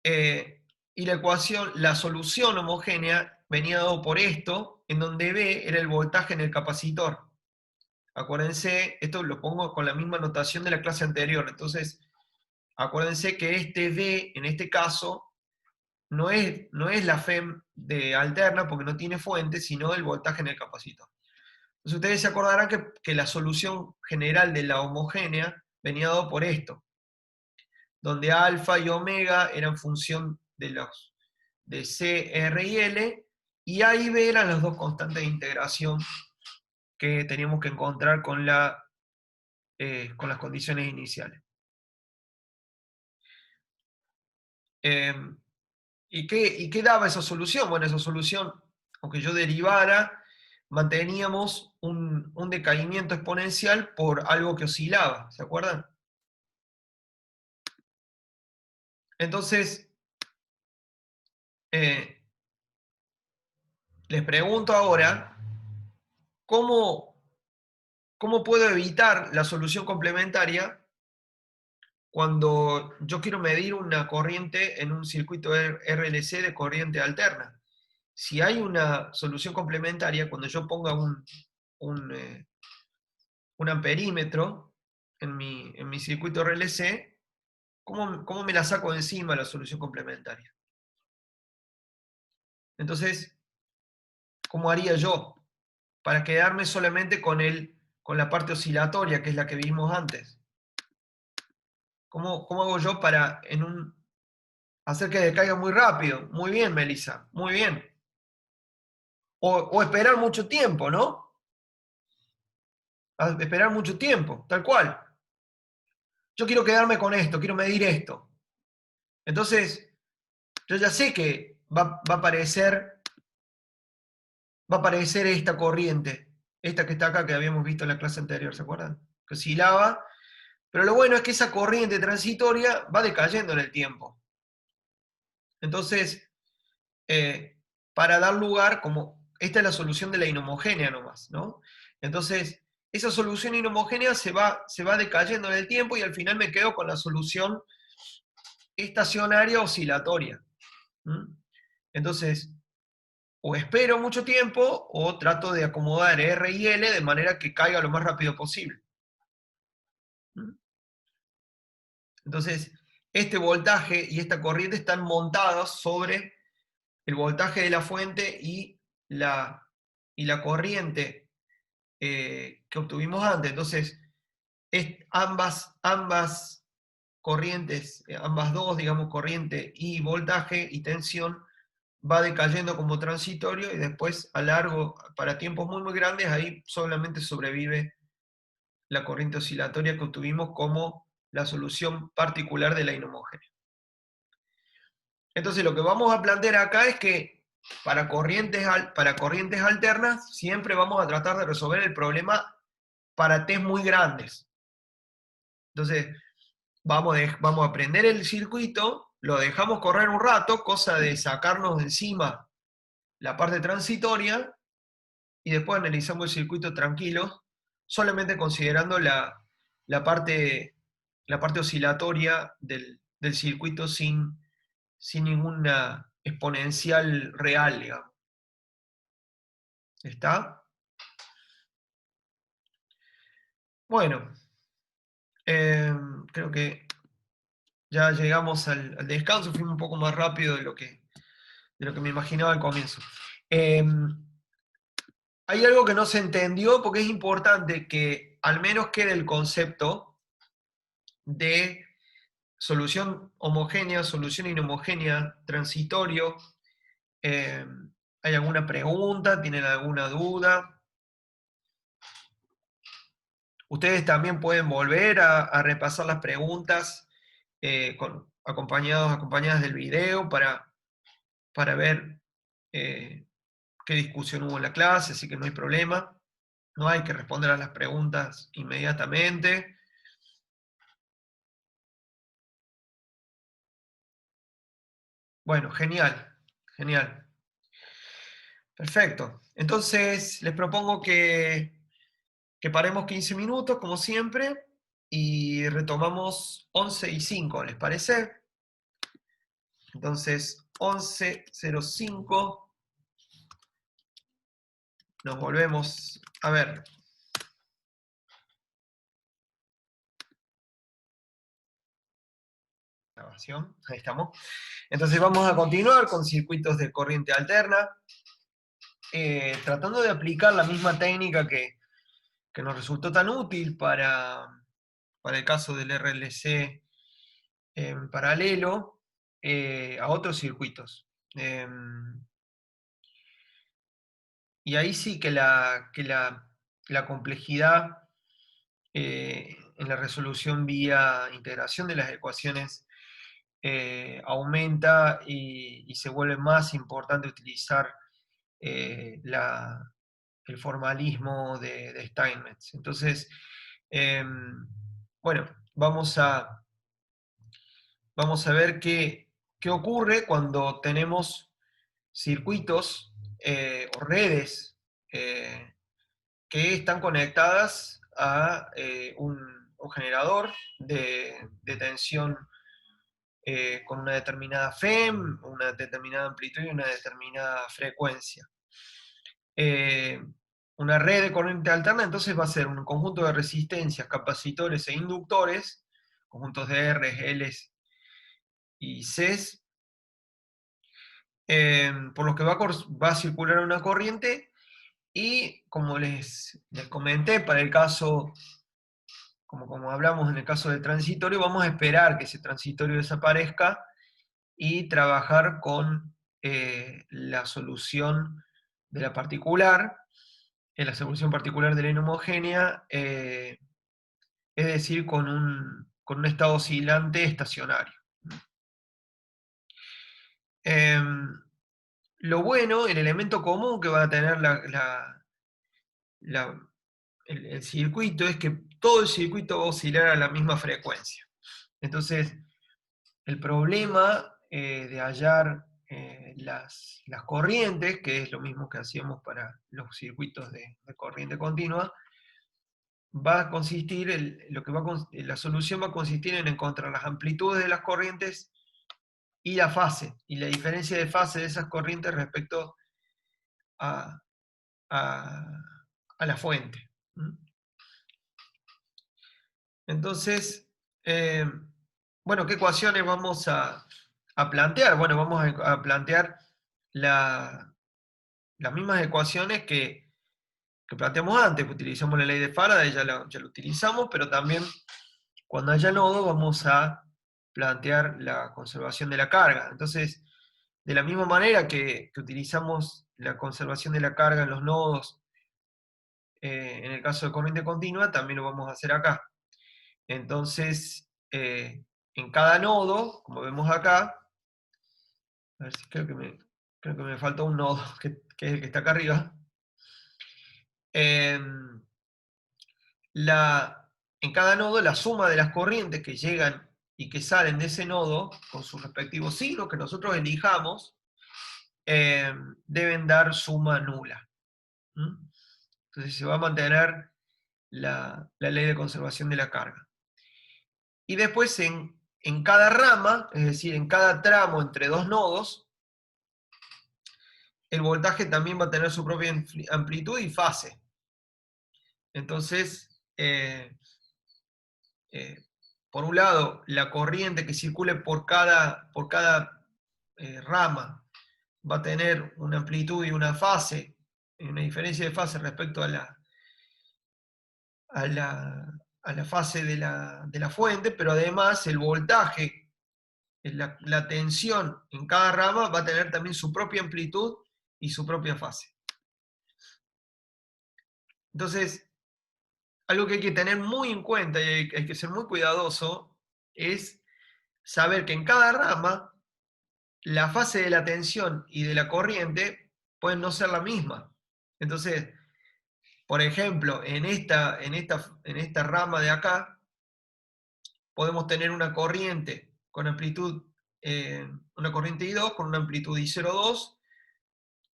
Y la solución homogénea venía dado por esto, en donde B era el voltaje en el capacitor. Acuérdense, esto lo pongo con la misma notación de la clase anterior. Entonces, acuérdense que este V, en este caso, no es la FEM de alterna, porque no tiene fuente, sino el voltaje en el capacitor. Entonces ustedes se acordarán que la solución general de la homogénea venía dado por esto, donde alfa y omega eran función de C, R y L, y A y B eran las dos constantes de integración que teníamos que encontrar con las condiciones iniciales. ¿Y qué daba esa solución? Bueno, esa solución, aunque yo derivara, manteníamos un decaimiento exponencial por algo que oscilaba, ¿se acuerdan? Entonces, les pregunto ahora, ¿cómo puedo evitar la solución complementaria cuando yo quiero medir una corriente en un circuito RLC de corriente alterna? Si hay una solución complementaria, cuando yo ponga un amperímetro en mi circuito RLC, ¿cómo me la saco de encima la solución complementaria? Entonces, ¿cómo haría yo para quedarme solamente con la parte oscilatoria, que es la que vimos antes? ¿Cómo hago yo para hacer que decaiga muy rápido? Muy bien, Melissa, muy bien. O esperar mucho tiempo, ¿no? Esperar mucho tiempo, tal cual. Yo quiero quedarme con esto, quiero medir esto. Entonces, yo ya sé que va a aparecer esta corriente, esta que está acá, que habíamos visto en la clase anterior, ¿se acuerdan? Que oscilaba, pero lo bueno es que esa corriente transitoria va decayendo en el tiempo. Entonces, para dar lugar, esta es la solución de la inhomogénea nomás, ¿no? Entonces, esa solución inhomogénea se va decayendo en el tiempo y al final me quedo con la solución estacionaria oscilatoria. Entonces, o espero mucho tiempo o trato de acomodar R y L de manera que caiga lo más rápido posible. Entonces, este voltaje y esta corriente están montados sobre el voltaje de la fuente y la corriente que obtuvimos antes. Entonces, ambas corrientes, ambas dos, digamos, corriente y voltaje y tensión, va decayendo como transitorio y después para tiempos muy muy grandes, ahí solamente sobrevive la corriente oscilatoria que obtuvimos como la solución particular de la inhomogénea. Entonces lo que vamos a plantear acá es que para corrientes alternas siempre vamos a tratar de resolver el problema para T muy grandes. Entonces vamos a prender el circuito, lo dejamos correr un rato, cosa de sacarnos de encima la parte transitoria, y después analizamos el circuito tranquilo, solamente considerando la parte oscilatoria del circuito sin ninguna exponencial real, digamos. ¿Está? Bueno, creo que ya llegamos al descanso, fuimos un poco más rápido de lo que me imaginaba al comienzo. Hay algo que no se entendió porque es importante que al menos quede el concepto de solución homogénea, solución inhomogénea, transitorio. Eh, ¿Hay alguna pregunta? ¿Tienen alguna duda? Ustedes también pueden volver a repasar las preguntas acompañadas del video para ver qué discusión hubo en la clase, así que no hay problema. No hay que responder a las preguntas inmediatamente. Bueno, genial, genial. Perfecto. Entonces, les propongo que paremos 15 minutos, como siempre, y retomamos 11:05, ¿les parece? Entonces, 11:05, nos volvemos a ver. Grabación, ahí estamos. Entonces vamos a continuar con circuitos de corriente alterna, tratando de aplicar la misma técnica que nos resultó tan útil para el caso del RLC en paralelo a otros circuitos. Y ahí sí que la complejidad en la resolución vía integración de las ecuaciones aumenta y se vuelve más importante utilizar el formalismo de Steinmetz. Entonces, bueno, vamos a ver qué ocurre cuando tenemos circuitos o redes que están conectadas a un generador de tensión con una determinada FEM, una determinada amplitud y una determinada frecuencia. Una red de corriente alterna entonces va a ser un conjunto de resistencias, capacitores e inductores, conjuntos de R, L y Cs, por los que va a circular una corriente, y como les comenté, para el caso, como hablamos en el caso del transitorio, vamos a esperar que ese transitorio desaparezca y trabajar con la solución de la particular, la solución particular de la inhomogénea, es decir, con un estado oscilante estacionario. Lo bueno, el elemento común que va a tener el circuito es que todo el circuito va a oscilar a la misma frecuencia. Entonces, el problema de hallar las corrientes, que es lo mismo que hacíamos para los circuitos de corriente continua, va a consistir, la solución va a consistir en encontrar las amplitudes de las corrientes y la fase, y la diferencia de fase de esas corrientes respecto a, a- a la fuente. Entonces, bueno, ¿qué ecuaciones vamos a plantear? Bueno, vamos a plantear las mismas ecuaciones que planteamos antes, que utilizamos la ley de Faraday, ya lo utilizamos, pero también cuando haya nodo vamos a plantear la conservación de la carga. Entonces, de la misma manera que utilizamos la conservación de la carga en los nodos, en el caso de corriente continua, también lo vamos a hacer acá. Entonces, en cada nodo, como vemos acá, a ver si creo que me falta un nodo, que es el que está acá arriba. En cada nodo, la suma de las corrientes que llegan y que salen de ese nodo, con sus respectivos signos que nosotros elijamos, deben dar suma nula. Entonces se va a mantener la ley de conservación de la carga. Y después en cada rama, es decir, en cada tramo entre dos nodos, el voltaje también va a tener su propia amplitud y fase. Entonces, por un lado, la corriente que circule por cada rama va a tener una amplitud y una fase, una diferencia de fase respecto a la fase de la fuente, pero además el voltaje, la tensión en cada rama va a tener también su propia amplitud y su propia fase. Entonces, algo que hay que tener muy en cuenta y hay que ser muy cuidadoso es saber que en cada rama la fase de la tensión y de la corriente pueden no ser la misma. Entonces, por ejemplo, en esta rama de acá, podemos tener una corriente con amplitud, una corriente I2 con una amplitud I02,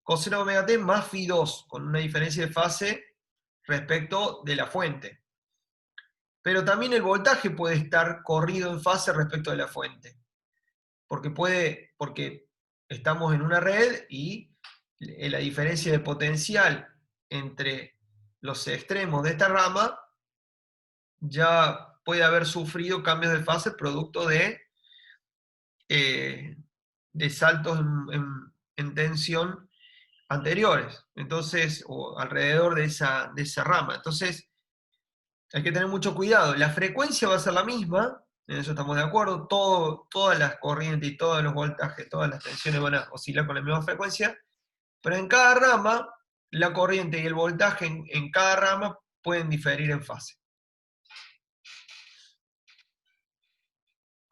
coseno omega t más Φ2, con una diferencia de fase respecto de la fuente. Pero también el voltaje puede estar corrido en fase respecto de la fuente. Porque estamos en una red y la diferencia de potencial entre los extremos de esta rama ya puede haber sufrido cambios de fase producto de saltos en tensión anteriores, entonces, o alrededor de esa rama. Entonces, hay que tener mucho cuidado. La frecuencia va a ser la misma, en eso estamos de acuerdo, todas las corrientes y todos los voltajes, todas las tensiones van a oscilar con la misma frecuencia, pero en cada rama, la corriente y el voltaje en cada rama pueden diferir en fase.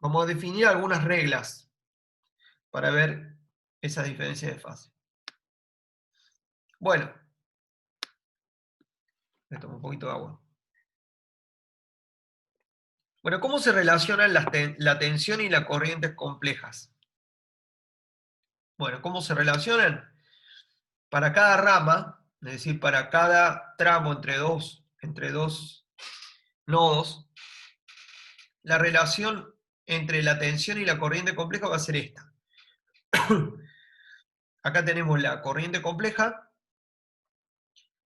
Vamos a definir algunas reglas para ver esas diferencias de fase. Bueno, me tomo un poquito de agua. Bueno, ¿cómo se relacionan la tensión y las corrientes complejas? Bueno, ¿cómo se relacionan? Para cada rama, es decir, para cada tramo entre dos nodos, la relación entre la tensión y la corriente compleja va a ser esta. Acá tenemos la corriente compleja,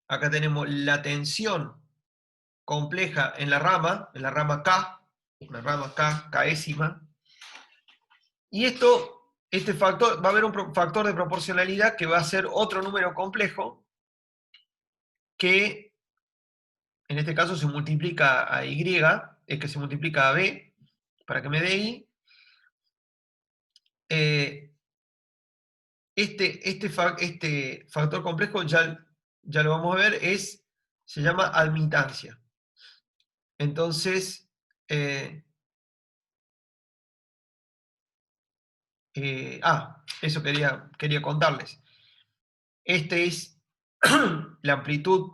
acá tenemos la tensión compleja en la rama K, una rama K, Késima, y este factor, va a haber un factor de proporcionalidad que va a ser otro número complejo que en este caso se multiplica a Y, es que se multiplica a B para que me dé I. Este factor complejo ya lo vamos a ver, se llama admitancia. Entonces, eso quería contarles. Este es la amplitud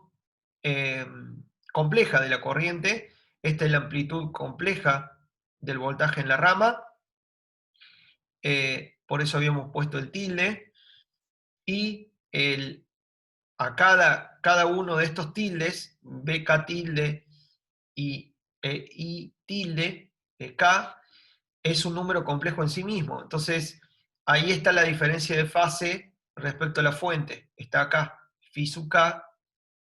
compleja de la corriente, esta es la amplitud compleja del voltaje en la rama, por eso habíamos puesto el tilde, y a cada uno de estos tildes, BK tilde y I tilde, K, es un número complejo en sí mismo. Entonces, ahí está la diferencia de fase respecto a la fuente. Está acá, Phi sub K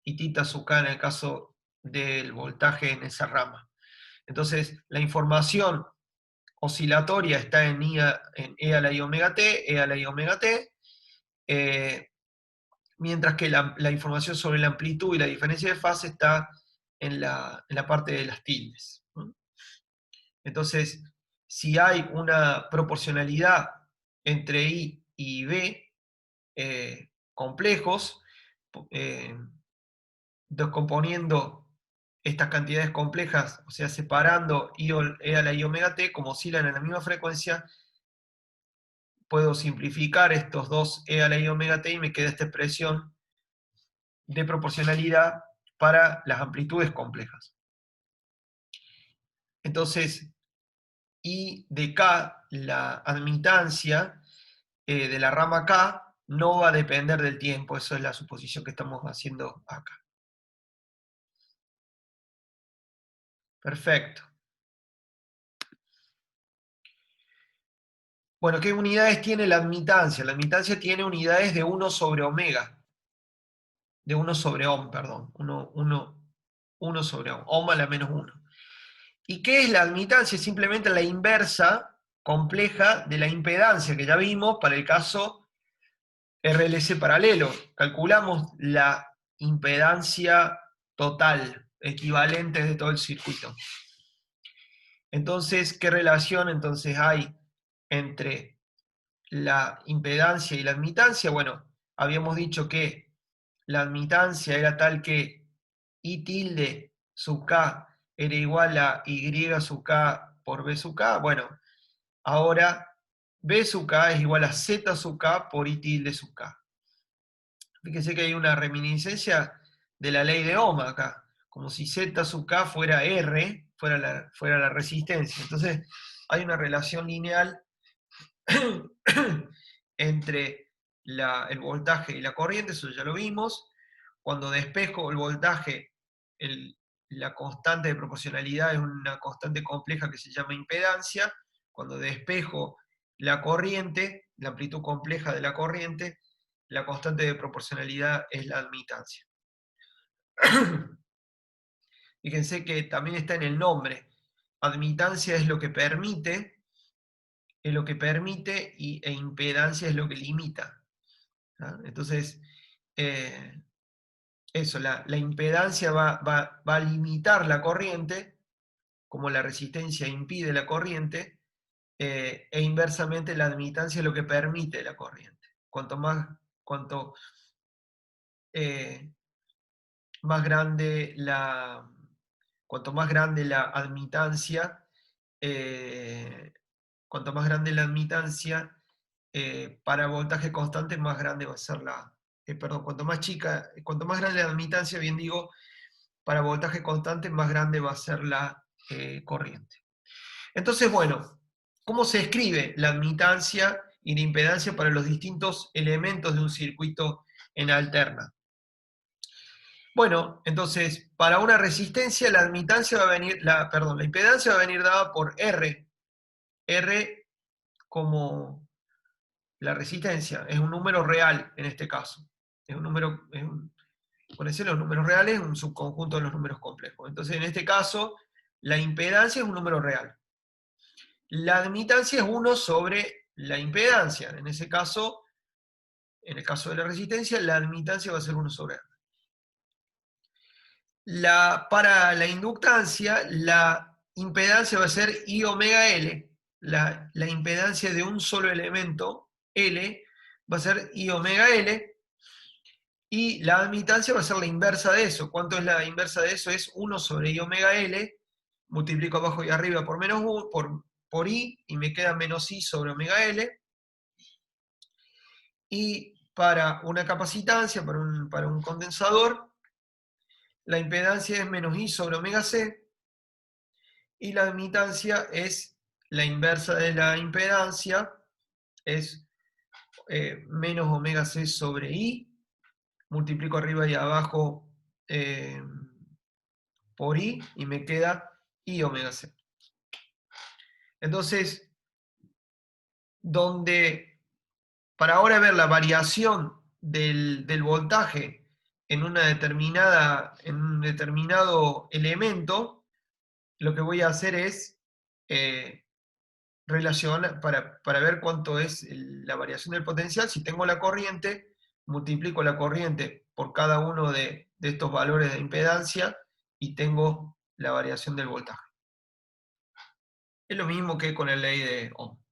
y tita sub K en el caso del voltaje en esa rama. Entonces, la información oscilatoria está en E a la I omega t, E a la I omega t, mientras que la información sobre la amplitud y la diferencia de fase está en la parte de las tildes. Entonces, si hay una proporcionalidad entre I y B complejos, descomponiendo estas cantidades complejas, o sea, separando E a la I omega t, como oscilan en la misma frecuencia, puedo simplificar estos dos E a la I omega t y me queda esta expresión de proporcionalidad para las amplitudes complejas. Entonces, I de K, la admitancia de la rama K, no va a depender del tiempo. Esa es la suposición que estamos haciendo acá. Perfecto. Bueno, ¿qué unidades tiene la admitancia? La admitancia tiene unidades de 1 sobre omega. De 1 sobre ohm, perdón. 1 sobre ohm. Ohm a la menos 1. ¿Y qué es la admitancia? Es simplemente la inversa compleja de la impedancia que ya vimos para el caso RLC paralelo. Calculamos la impedancia total, equivalente de todo el circuito. Entonces, ¿qué relación entonces hay entre la impedancia y la admitancia? Bueno, habíamos dicho que la admitancia era tal que I tilde sub K era igual a Y sub K por B sub K. Bueno, ahora B sub K es igual a Z sub K por I tilde sub K. Fíjense que hay una reminiscencia de la ley de Ohm acá, como si Z sub K fuera R, fuera la resistencia. Entonces hay una relación lineal entre el voltaje y la corriente, eso ya lo vimos. Cuando despejo el voltaje, la constante de proporcionalidad es una constante compleja que se llama impedancia. Cuando despejo la corriente, la amplitud compleja de la corriente, la constante de proporcionalidad es la admitancia. Fíjense que también está en el nombre. Admitancia es lo que permite, e impedancia es lo que limita. ¿Ah? Entonces, eso, la impedancia va a limitar la corriente, como la resistencia impide la corriente, e inversamente la admitancia es lo que permite la corriente. Cuanto más grande cuanto más grande la admitancia, cuanto más grande la admitancia, para voltaje constante, más grande va a ser perdón, cuanto más grande la admitancia, bien digo, para voltaje constante, más grande va a ser la corriente. Entonces, bueno, ¿cómo se escribe la admitancia y la impedancia para los distintos elementos de un circuito en alterna? Bueno, entonces, para una resistencia, la admitancia va a venir, la impedancia va a venir dada por R. R como la resistencia, es un número real en este caso. Es un número, por decirlo, los números reales es un subconjunto de los números complejos. Entonces, en este caso, la impedancia es un número real. La admitancia es 1 sobre la impedancia. En ese caso, en el caso de la resistencia, la admitancia va a ser 1 sobre R. Para la inductancia, la impedancia va a ser I omega L. La impedancia de un solo elemento, L, va a ser I omega L. Y la admitancia va a ser la inversa de eso. ¿Cuánto es la inversa de eso? Es 1 sobre I omega L. Multiplico abajo y arriba por menos 1, por I, y me queda menos I sobre omega L. Y para una capacitancia, para un condensador, la impedancia es menos I sobre omega C, y la admitancia es la inversa de la impedancia, es menos omega C sobre I, multiplico arriba y abajo por I, y me queda I omega C. Entonces, para ahora ver la variación del voltaje en un determinado elemento, lo que voy a hacer es para ver cuánto es la variación del potencial. Si tengo la corriente, multiplico la corriente por cada uno de estos valores de impedancia y tengo la variación del voltaje. Es lo mismo que con la ley de Ohm.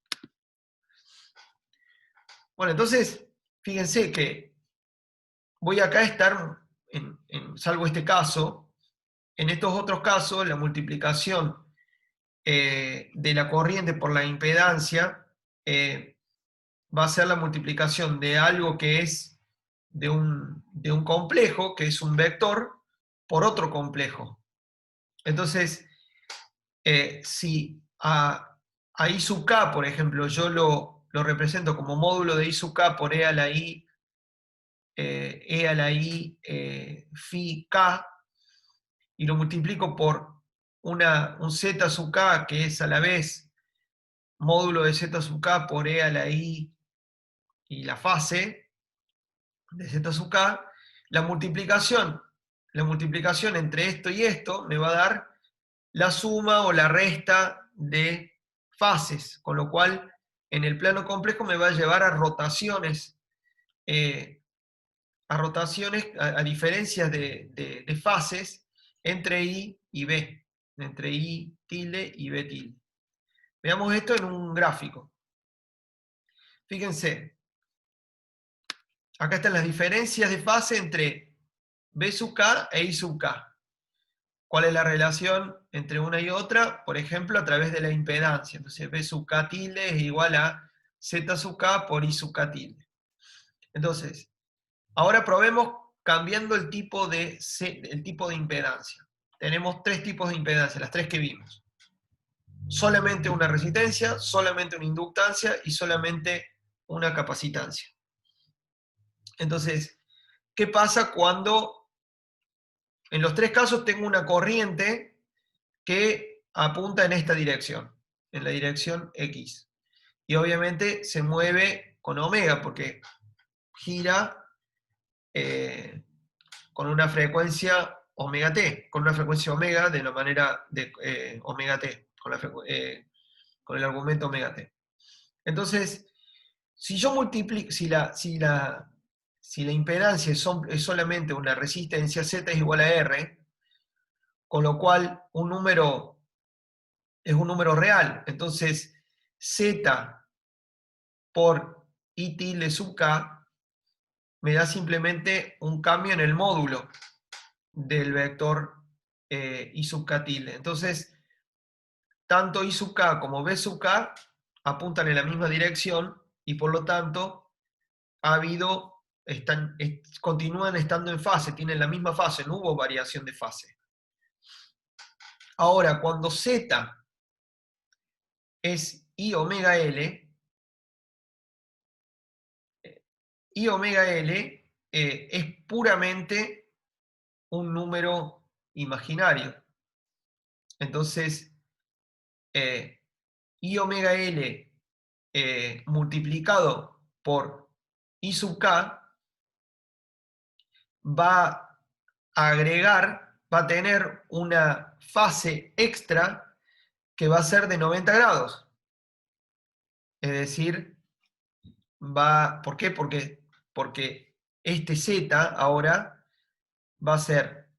Bueno, entonces, fíjense que voy acá a estar, salvo este caso, en estos otros casos, la multiplicación de la corriente por la impedancia va a ser la multiplicación de algo que es de un complejo, que es un vector, por otro complejo. Entonces, si a I sub k, por ejemplo, yo lo represento como módulo de I sub k por E a la I, phi k, y lo multiplico por un z sub k, que es a la vez módulo de z sub k por E a la I y la fase de z sub k, la multiplicación entre esto y esto me va a dar la suma o la resta de fases, con lo cual en el plano complejo me va a llevar a rotaciones, a diferencias de fases entre I y B, entre I tilde y B tilde. Veamos esto en un gráfico. Fíjense, acá están las diferencias de fase entre B sub k e I sub k. ¿Cuál es la relación entre una y otra? Por ejemplo, a través de la impedancia. Entonces, B sub k tilde es igual a Z sub k por I sub k tilde. Entonces, ahora probemos cambiando el tipo de impedancia. Tenemos tres tipos de impedancia, las tres que vimos. Solamente una resistencia, solamente una inductancia y solamente una capacitancia. Entonces, ¿qué pasa cuando en los tres casos tengo una corriente que apunta en esta dirección, en la dirección X? Y obviamente se mueve con omega, porque gira con una frecuencia omega t, con una frecuencia omega de la manera de omega t, con el argumento omega t. Entonces, si yo multiplico, si la impedancia es solamente una resistencia, Z es igual a R, con lo cual un número es un número real. Entonces, Z por I tilde sub k me da simplemente un cambio en el módulo del vector I sub k tilde. Entonces, tanto I sub k como B sub k apuntan en la misma dirección y por lo tanto continúan estando en fase, tienen la misma fase, no hubo variación de fase. Ahora, cuando Z es I omega L, es puramente un número imaginario. Entonces, I omega L multiplicado por I sub k va a va a tener una fase extra que va a ser de 90 grados. Es decir, ¿por qué? Porque este Z ahora va a ser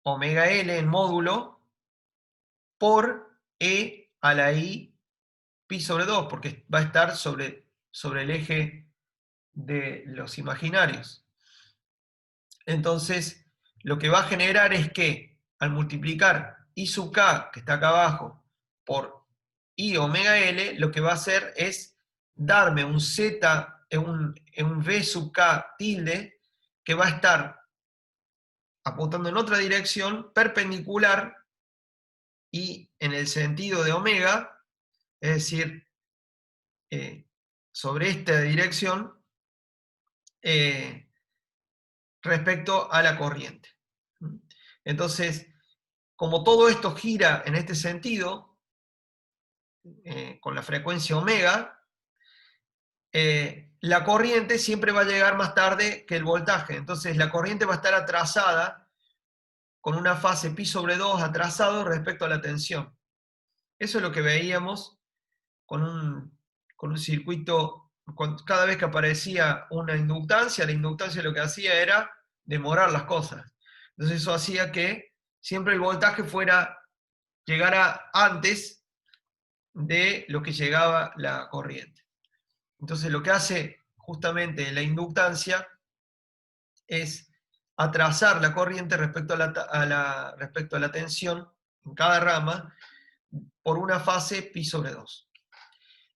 omega L en módulo por E a la I pi sobre 2, porque va a estar sobre el eje de los imaginarios. Entonces, lo que va a generar es que al multiplicar I sub k, que está acá abajo, por I omega L, lo que va a hacer es darme un Z, un V sub k tilde, que va a estar apuntando en otra dirección, perpendicular y en el sentido de omega, es decir, sobre esta dirección, respecto a la corriente. Entonces, como todo esto gira en este sentido, con la frecuencia omega, la corriente siempre va a llegar más tarde que el voltaje. Entonces, la corriente va a estar atrasada, con una fase pi sobre 2 atrasado respecto a la tensión. Eso es lo que veíamos con un circuito, cada vez que aparecía una inductancia, la inductancia lo que hacía era demorar las cosas. Entonces eso hacía que siempre el voltaje llegara antes de lo que llegaba la corriente. Entonces lo que hace justamente la inductancia es atrasar la corriente respecto a la tensión en cada rama por una fase pi sobre 2.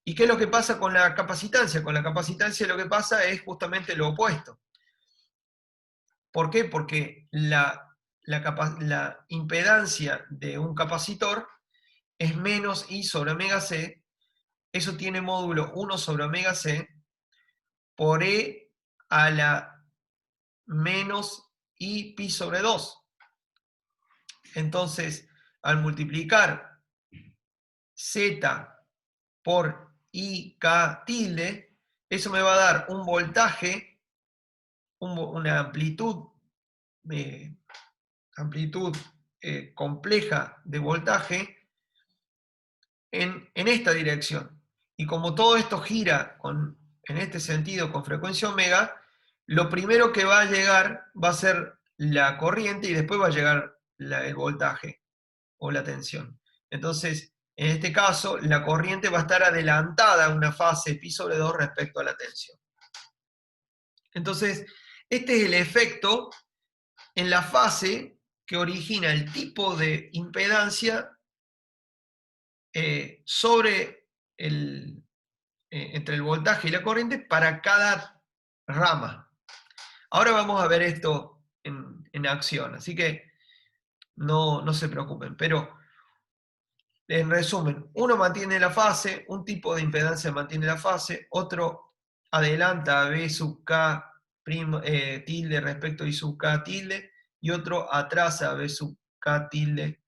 ¿Y qué es lo que pasa con la capacitancia? Con la capacitancia lo que pasa es justamente lo opuesto. ¿Por qué? Porque la impedancia de un capacitor es menos I sobre omega C, eso tiene módulo 1 sobre omega C por E a la menos I pi sobre 2. Entonces, al multiplicar Z por IK tilde, eso me va a dar un voltaje, una amplitud compleja de voltaje en esta dirección. Y como todo esto gira en este sentido con frecuencia omega, lo primero que va a llegar va a ser la corriente y después va a llegar el voltaje o la tensión. Entonces, en este caso, la corriente va a estar adelantada a una fase pi sobre 2 respecto a la tensión. Entonces, este es el efecto en la fase que origina el tipo de impedancia entre el voltaje y la corriente para cada rama. Ahora vamos a ver esto en acción, así que no se preocupen, pero en resumen, uno mantiene la fase, un tipo de impedancia mantiene la fase, otro adelanta a B sub K tilde respecto a I sub K tilde, y otro atrasa a B sub K tilde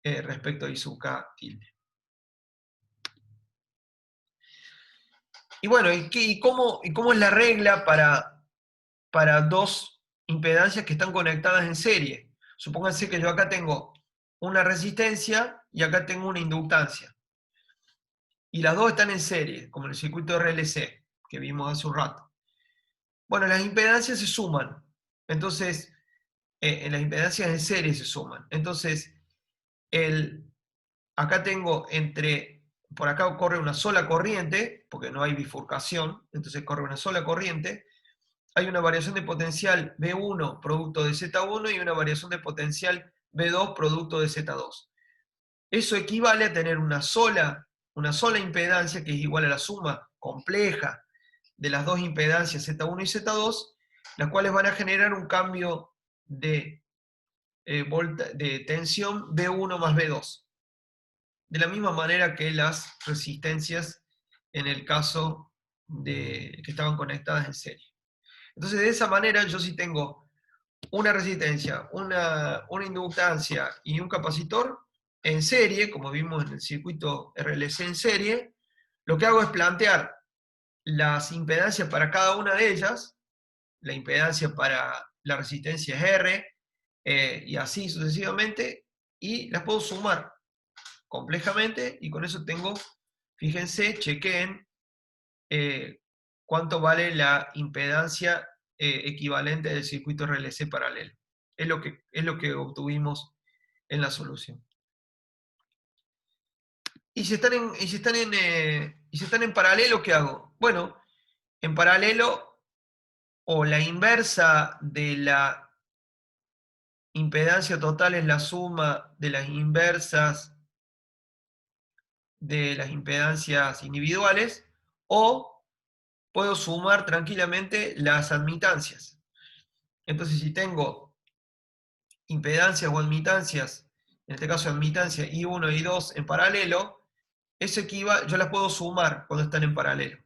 respecto a I sub K tilde. Y bueno, ¿y cómo es la regla para dos impedancias que están conectadas en serie? Supónganse que yo acá tengo una resistencia y acá tengo una inductancia. Y las dos están en serie, como en el circuito RLC, que vimos hace un rato. Bueno, las impedancias se suman. Entonces, en las impedancias en serie se suman. Entonces, acá tengo por acá corre una sola corriente, porque no hay bifurcación, entonces corre una sola corriente. Hay una variación de potencial B1 producto de Z1 y una variación de potencial B2 producto de Z2. Eso equivale a tener una sola impedancia que es igual a la suma compleja de las dos impedancias Z1 y Z2, las cuales van a generar un cambio de tensión B1 más B2. De la misma manera que las resistencias en el caso de que estaban conectadas en serie. Entonces, de esa manera, yo si tengo una resistencia, una inductancia y un capacitor en serie, como vimos en el circuito RLC en serie, lo que hago es plantear las impedancias para cada una de ellas, la impedancia para la resistencia es R, y así sucesivamente, y las puedo sumar complejamente, y con eso tengo, fíjense, chequeen cuánto vale la impedancia equivalente del circuito RLC paralelo. Es lo que obtuvimos en la solución. Y si están en paralelo, ¿qué hago? Bueno, en paralelo, o la inversa de la impedancia total es la suma de las inversas de las impedancias individuales, o puedo sumar tranquilamente las admitancias. Entonces, si tengo impedancias o admitancias, en este caso admitancia I1 y I2 en paralelo, yo las puedo sumar cuando están en paralelo.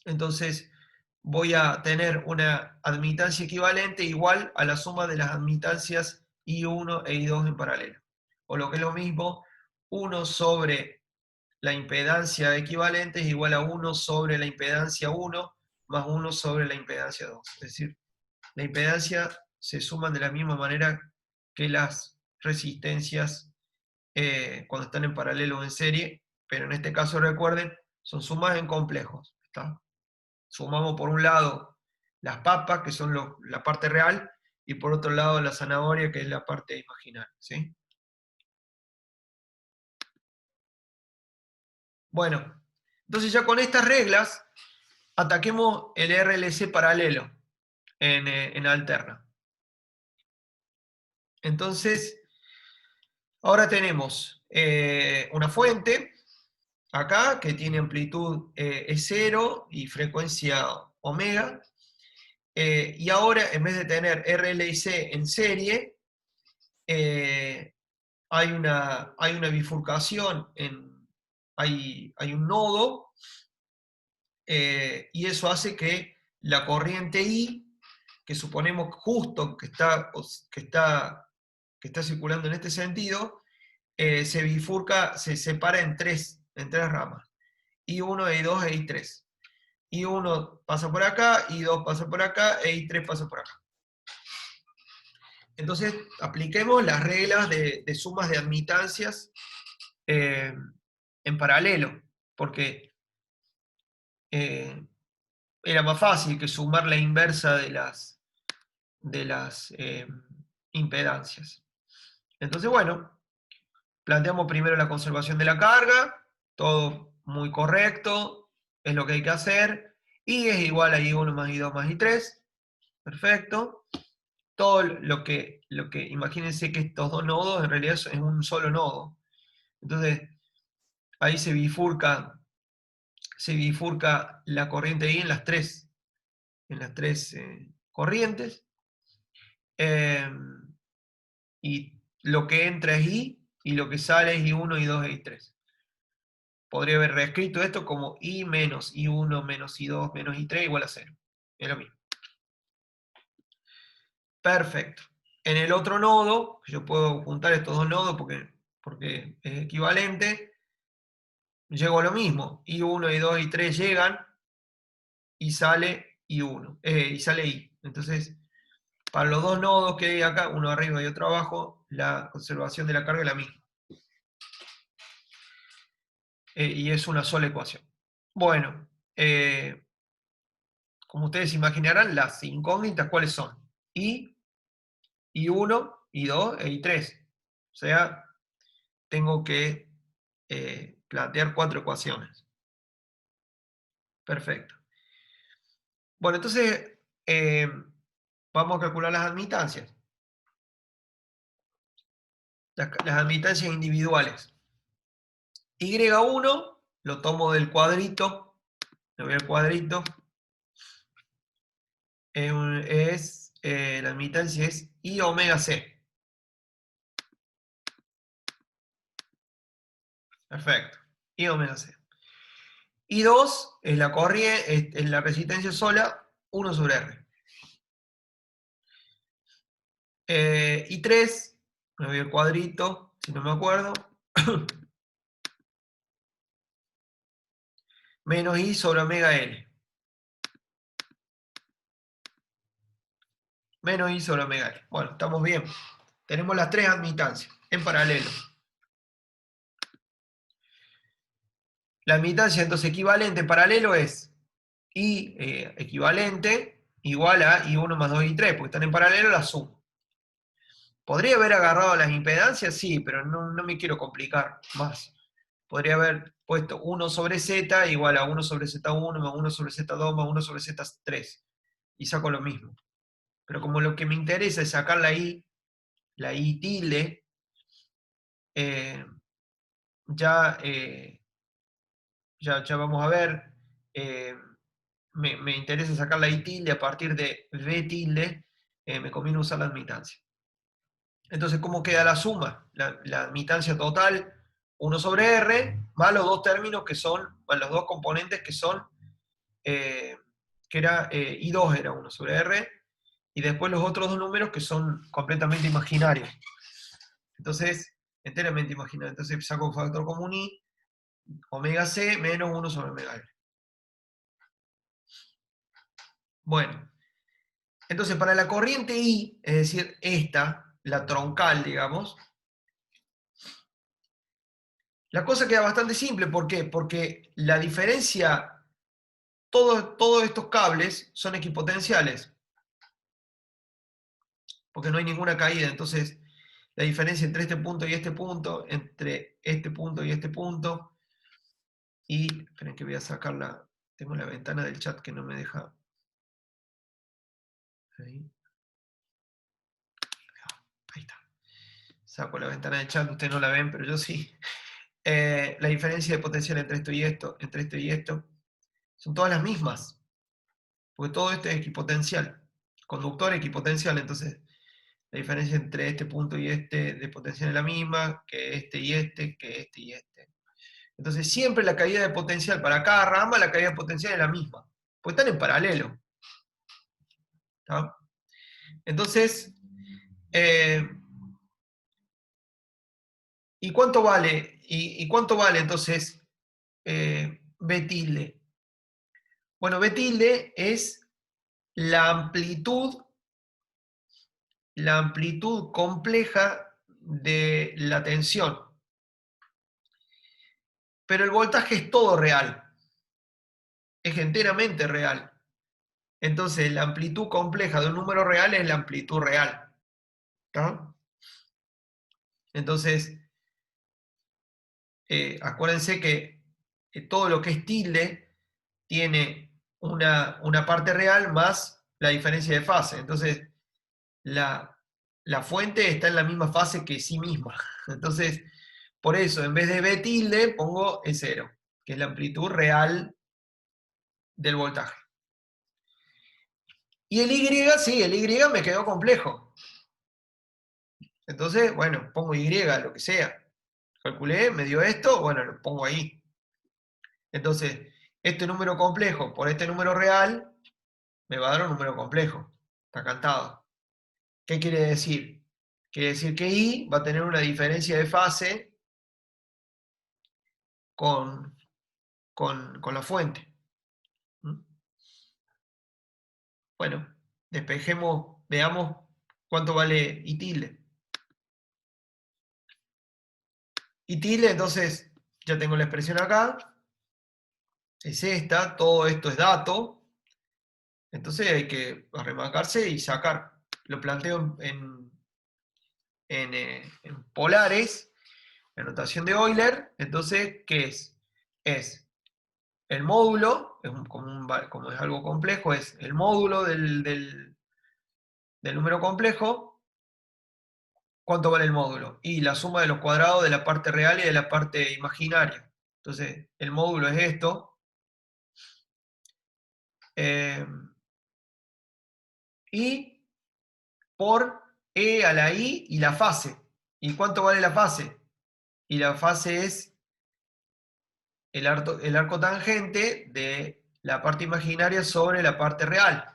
Entonces voy a tener una admitancia equivalente igual a la suma de las admitancias I1 e I2 en paralelo. O lo que es lo mismo, 1 sobre la impedancia equivalente es igual a 1 sobre la impedancia 1 más 1 sobre la impedancia 2. Es decir, la impedancia se suman de la misma manera que las resistencias cuando están en paralelo o en serie, pero en este caso recuerden, son sumas en complejos. ¿Está? Sumamos por un lado las papas, que son la parte real, y por otro lado la zanahoria, que es la parte imaginaria. ¿Sí? Bueno, entonces ya con estas reglas, ataquemos el RLC paralelo en alterna. Entonces, ahora tenemos una fuente, acá, que tiene amplitud E0 y frecuencia omega, y ahora, en vez de tener RL y C en serie, hay una bifurcación, hay un nodo, y eso hace que la corriente I, que suponemos justo que está circulando en este sentido, se bifurca, se separa en tres ramas. I1, I2 e I3. I1 pasa por acá, I2 pasa por acá, e I3 pasa por acá. Entonces, apliquemos las reglas de sumas de admitancias en paralelo, porque era más fácil que sumar la inversa de las impedancias. Entonces, bueno, planteamos primero la conservación de la carga, todo muy correcto, es lo que hay que hacer, y es igual a I1 más I2 más I3, perfecto. Todo imagínense que estos dos nodos en realidad es un solo nodo. Entonces, ahí se bifurca la corriente I en las tres corrientes, y lo que entra es I, y lo que sale es I1, I2 e I3. Podría haber reescrito esto como I menos I1 menos I2 menos I3 igual a 0. Es lo mismo. Perfecto. En el otro nodo, yo puedo juntar estos dos nodos porque es equivalente, llego a lo mismo. I1, I2, I3 llegan y sale I1, y sale I. Entonces, para los dos nodos que hay acá, uno arriba y otro abajo, la conservación de la carga es la misma. Y es una sola ecuación. Bueno, como ustedes imaginarán, las incógnitas, ¿cuáles son? I1, I2 e I3. O sea, tengo que plantear 4 ecuaciones. Perfecto. Bueno, entonces vamos a calcular las admitancias. Las admitancias individuales. Y1 lo tomo del cuadrito, me voy al cuadrito, la admitancia es I omega C. Perfecto, I omega C. I2 es la corriente, es la resistencia sola, 1 sobre R. I3, me voy al cuadrito, si no me acuerdo, menos I sobre omega L. Menos I sobre omega L. Bueno, estamos bien. Tenemos las tres admitancias en paralelo. La admitancia entonces equivalente en paralelo es I equivalente igual a I1 más 2 I3, porque están en paralelo, las sumo. ¿Podría haber agarrado las impedancias? Sí, pero no me quiero complicar más. Podría haber puesto 1 sobre Z igual a 1 sobre Z1 más 1 sobre Z2 más 1 sobre Z3. Y saco lo mismo. Pero como lo que me interesa es sacar la I tilde, ya, ya vamos a ver, me interesa sacar la I tilde a partir de V tilde, me conviene usar la admitancia. Entonces, ¿cómo queda la suma? La admitancia total, 1 sobre R, más los dos términos que son, más los dos componentes que son, que era I2 era 1 sobre R, y después los otros dos números que son completamente imaginarios. Entonces, enteramente imaginarios. Entonces saco un factor común I, omega C menos 1 sobre omega L. Bueno, entonces para la corriente I, es decir, esta, la troncal, digamos, la cosa queda bastante simple. ¿Por qué? Porque la diferencia, todos estos cables son equipotenciales, porque no hay ninguna caída. Entonces, la diferencia entre este punto y este punto, entre este punto y este punto, y, esperen que voy a sacarla, tengo la ventana del chat que no me deja. Ahí está. Saco la ventana del chat, ustedes no la ven, pero yo sí. La diferencia de potencial entre esto y esto, entre esto y esto, son todas las mismas, porque todo esto es equipotencial, conductor equipotencial. Entonces la diferencia entre este punto y este de potencial es la misma, que este y este, que este y este. Entonces siempre la caída de potencial para cada rama, la caída de potencial es la misma, porque están en paralelo. ¿Tá? Entonces, ¿y cuánto vale? ¿Y cuánto vale entonces B tilde? Bueno, B tilde es la amplitud compleja de la tensión. Pero el voltaje es todo real, es enteramente real. Entonces, la amplitud compleja de un número real es la amplitud real. ¿Tá? Entonces, acuérdense que todo lo que es tilde tiene una parte real más la diferencia de fase. Entonces, la fuente está en la misma fase que sí misma. Entonces, por eso, en vez de B tilde, pongo E0, que es la amplitud real del voltaje. Y el Y, sí, el Y me quedó complejo. Entonces, bueno, pongo Y, lo que sea. Calculé, me dio esto, bueno, lo pongo ahí. Entonces, este número complejo por este número real me va a dar un número complejo. Está cantado. ¿Qué quiere decir? Quiere decir que I va a tener una diferencia de fase con la fuente. ¿Mm? Bueno, despejemos, veamos cuánto vale I tilde. I tilde, entonces, ya tengo la expresión acá. Es esta, todo esto es dato. Entonces hay que arremangarse y sacar. Lo planteo en polares, en notación de Euler. Entonces, ¿qué es? Es el módulo, como es algo complejo, es el módulo del número complejo. ¿Cuánto vale el módulo? Y la suma de los cuadrados de la parte real y de la parte imaginaria. Entonces, el módulo es esto. Y por E a la I y la fase. ¿Y cuánto vale la fase? Y la fase es el arco tangente de la parte imaginaria sobre la parte real.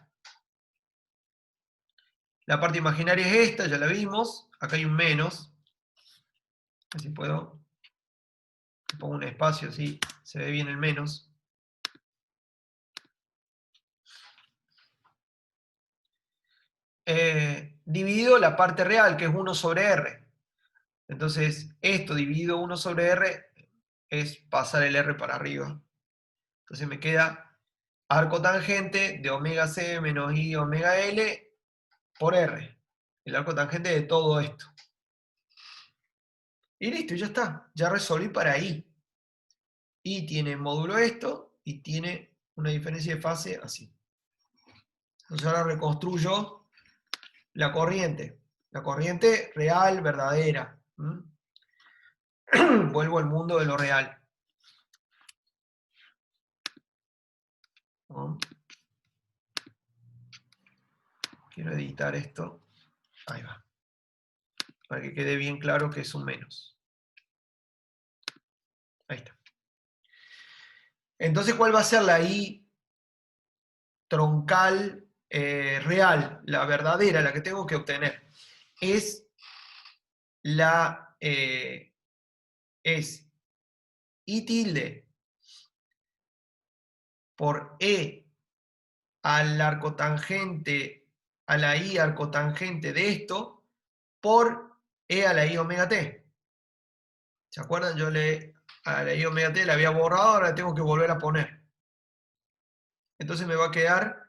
La parte imaginaria es esta, ya la vimos. Acá hay un menos. Así puedo. Pongo un espacio así, se ve bien el menos. Dividido la parte real, que es 1 sobre R. Entonces, esto dividido 1 sobre R es pasar el R para arriba. Entonces me queda arco tangente de omega C menos I omega L por R. El arco tangente de todo esto. Y listo, ya está. Ya resolví para I. I tiene módulo esto y tiene una diferencia de fase así. Entonces ahora reconstruyo la corriente. La corriente real, verdadera. Vuelvo al mundo de lo real. ¿No? Quiero editar esto. Ahí va. Para que quede bien claro que es un menos. Ahí está. Entonces, ¿cuál va a ser la I troncal real? La verdadera, la que tengo que obtener. Es I tilde por E al arcotangente, a la I arcotangente de esto, por E a la I omega t. ¿Se acuerdan? Yo le a la i omega t la había borrado, ahora la tengo que volver a poner. Entonces me va a quedar,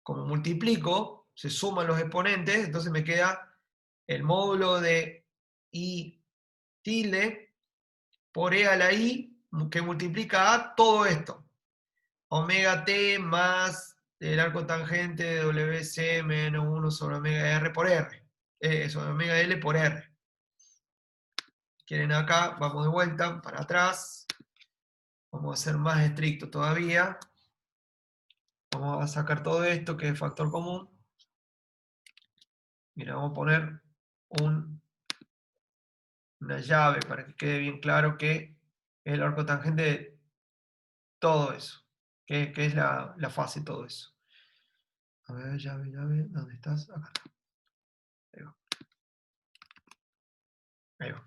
como multiplico, se suman los exponentes, entonces me queda el módulo de i tilde por e a la i, que multiplica a todo esto. Omega t más el arco tangente de WC menos 1 sobre omega r por r. Sobre omega l por r. Quieren acá, vamos de vuelta, para atrás. Vamos a ser más estrictos todavía. Vamos a sacar todo esto que es factor común. Mira, vamos a poner una llave para que quede bien claro que es el arco tangente de todo eso. Que es la fase de todo eso. A ver, llave, ¿dónde estás? Acá. Ahí va. Ahí va.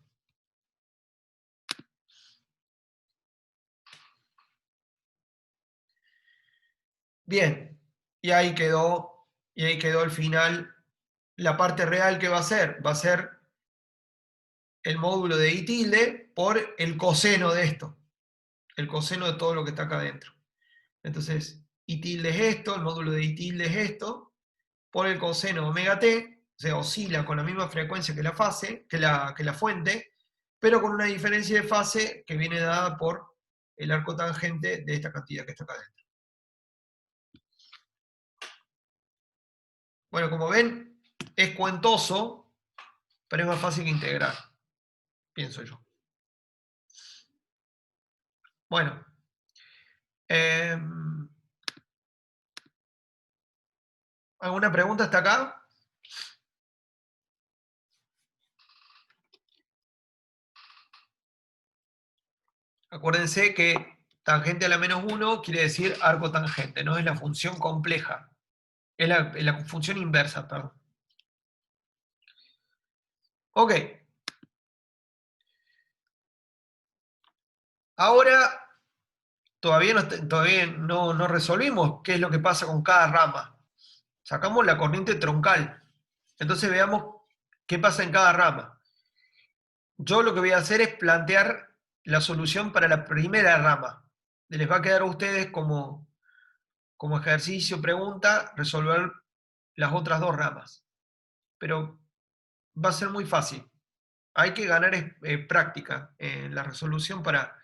Bien, y ahí quedó el final. La parte real que va a ser el módulo de i tilde por el coseno de esto, el coseno de todo lo que está acá adentro. Entonces, i tilde es esto, el módulo de i tilde es esto, por el coseno omega t, o sea, oscila con la misma frecuencia que la fase, que la fuente, pero con una diferencia de fase que viene dada por el arco tangente de esta cantidad que está acá adentro. Bueno, como ven, es cuentoso, pero es más fácil que integrar, pienso yo. Bueno, ¿alguna pregunta hasta acá? Acuérdense que tangente a la menos 1 quiere decir arco tangente, no es la función compleja, es la función inversa, perdón. Ok. Ahora todavía no resolvimos qué es lo que pasa con cada rama. Sacamos la corriente troncal. Entonces veamos qué pasa en cada rama. Yo lo que voy a hacer es plantear la solución para la primera rama. Les va a quedar a ustedes como ejercicio, pregunta, resolver las otras dos ramas. Pero va a ser muy fácil. Hay que ganar práctica en la resolución para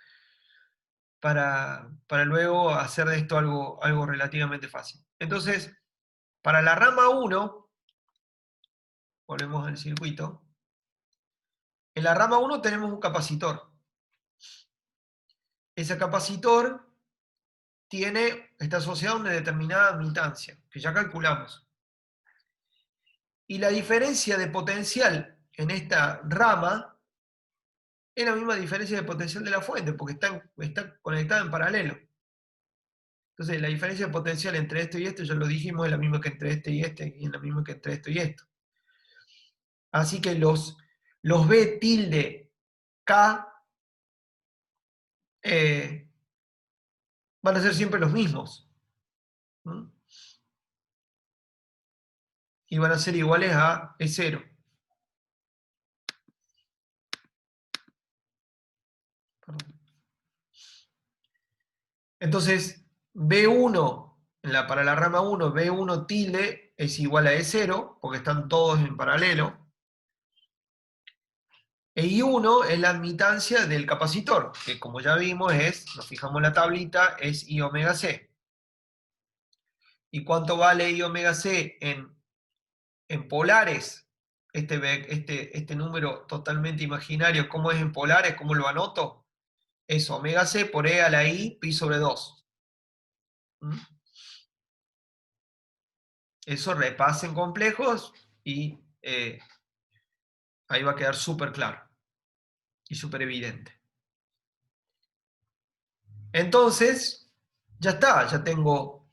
luego hacer de esto algo relativamente fácil. Entonces, para la rama 1, volvemos al circuito, en la rama 1 tenemos un capacitor. Ese capacitor está asociado a una determinada admitancia, que ya calculamos. Y la diferencia de potencial en esta rama es la misma diferencia de potencial de la fuente, porque está conectada en paralelo. Entonces, la diferencia de potencial entre esto y esto, ya lo dijimos, es la misma que entre este y este, y es la misma que entre esto y esto. Así que los B tilde K van a ser siempre los mismos. ¿Mm? Y van a ser iguales a E0. Perdón. Entonces, B1, para la rama 1, B1 tilde es igual a E0, porque están todos en paralelo. E I1 es la admitancia del capacitor, que como ya vimos nos fijamos en la tablita, es I omega C. ¿Y cuánto vale I omega C en polares? Este número totalmente imaginario, ¿cómo es en polares? ¿Cómo lo anoto? Es omega C por E a la I pi sobre 2. ¿Mm? Eso repasen complejos y ahí va a quedar súper claro y súper evidente. Entonces, ya está, ya tengo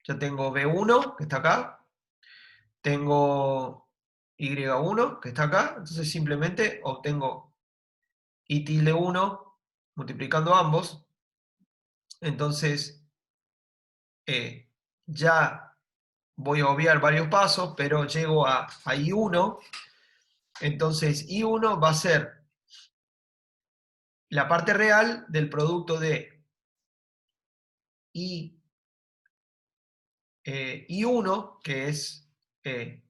B1, que está acá, tengo Y1, que está acá, entonces simplemente obtengo I tilde 1 multiplicando ambos, entonces ya voy a obviar varios pasos, pero llego a I1, entonces I1 va a ser la parte real del producto de I1, que es eh,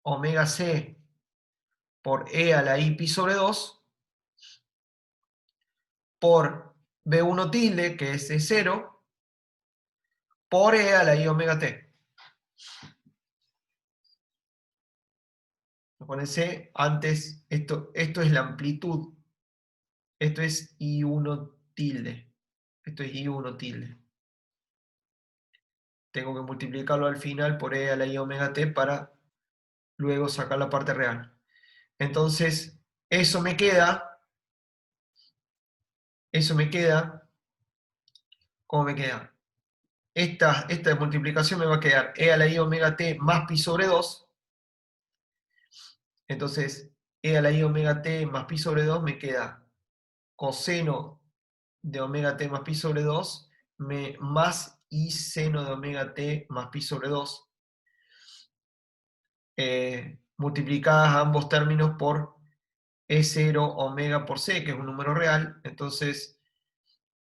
omega C por E a la I pi sobre 2, por B1 tilde, que es E0, por E a la I omega T. Acuérdense, antes, esto es la amplitud, esto es I1 tilde, esto es I1 tilde. Tengo que multiplicarlo al final por E a la I omega T para luego sacar la parte real. Entonces, eso me queda, ¿cómo me queda? Esta multiplicación me va a quedar E a la I omega T más pi sobre 2. Entonces, E a la I omega T más pi sobre 2 me queda coseno de omega T más pi sobre 2 más I seno de omega T más pi sobre 2, multiplicadas a ambos términos por E0 omega por C, que es un número real. Entonces,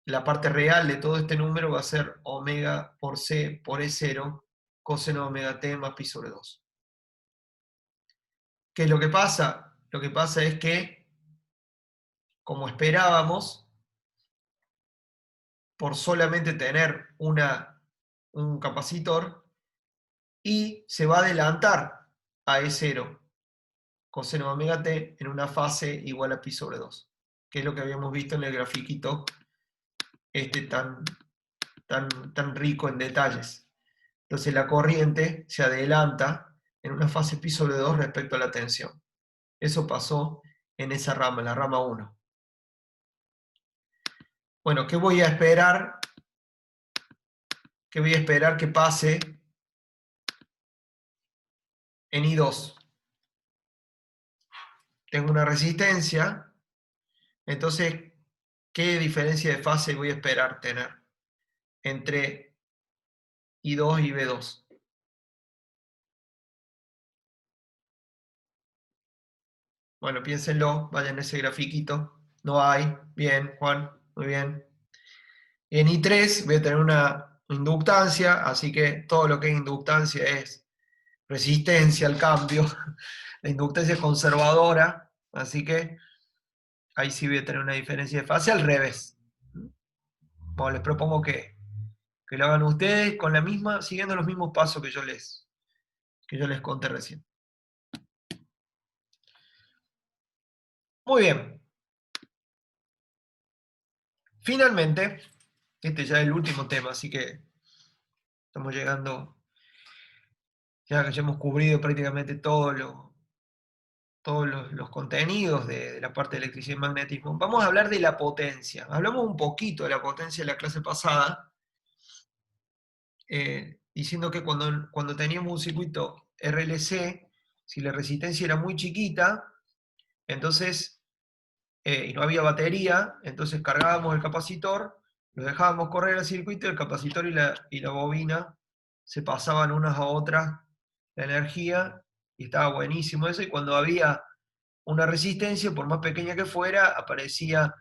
la parte real de todo este número va a ser omega por C por E0 coseno de omega T más pi sobre 2. ¿Qué es lo que pasa? Lo que pasa es que, como esperábamos, por solamente tener un capacitor, y se va a adelantar a E0 coseno de omega T en una fase igual a pi sobre 2, que es lo que habíamos visto en el grafiquito tan rico en detalles. Entonces la corriente se adelanta en una fase pi sobre 2 respecto a la tensión. Eso pasó en esa rama, la rama 1. Bueno, ¿qué voy a esperar? ¿Qué voy a esperar que pase en I2? Tengo una resistencia, entonces, ¿qué diferencia de fase voy a esperar tener entre I2 y B2? Bueno, piénsenlo, vayan a ese grafiquito. No hay. Bien, Juan, muy bien. En I3 voy a tener una inductancia, así que todo lo que es inductancia es resistencia al cambio. La inductancia es conservadora, así que ahí sí voy a tener una diferencia de fase al revés. Bueno, les propongo que lo hagan ustedes con siguiendo los mismos pasos que yo les conté recién. Muy bien. Finalmente, este ya es el último tema, así que estamos llegando, ya que ya hemos cubrido prácticamente todos los contenidos de la parte de electricidad y magnetismo. Vamos a hablar de la potencia. Hablamos un poquito de la potencia en la clase pasada, diciendo que cuando teníamos un circuito RLC, si la resistencia era muy chiquita, entonces, y no había batería, entonces cargábamos el capacitor, lo dejábamos correr el circuito, el capacitor y la bobina se pasaban unas a otras la energía, y estaba buenísimo eso, y cuando había una resistencia, por más pequeña que fuera, aparecía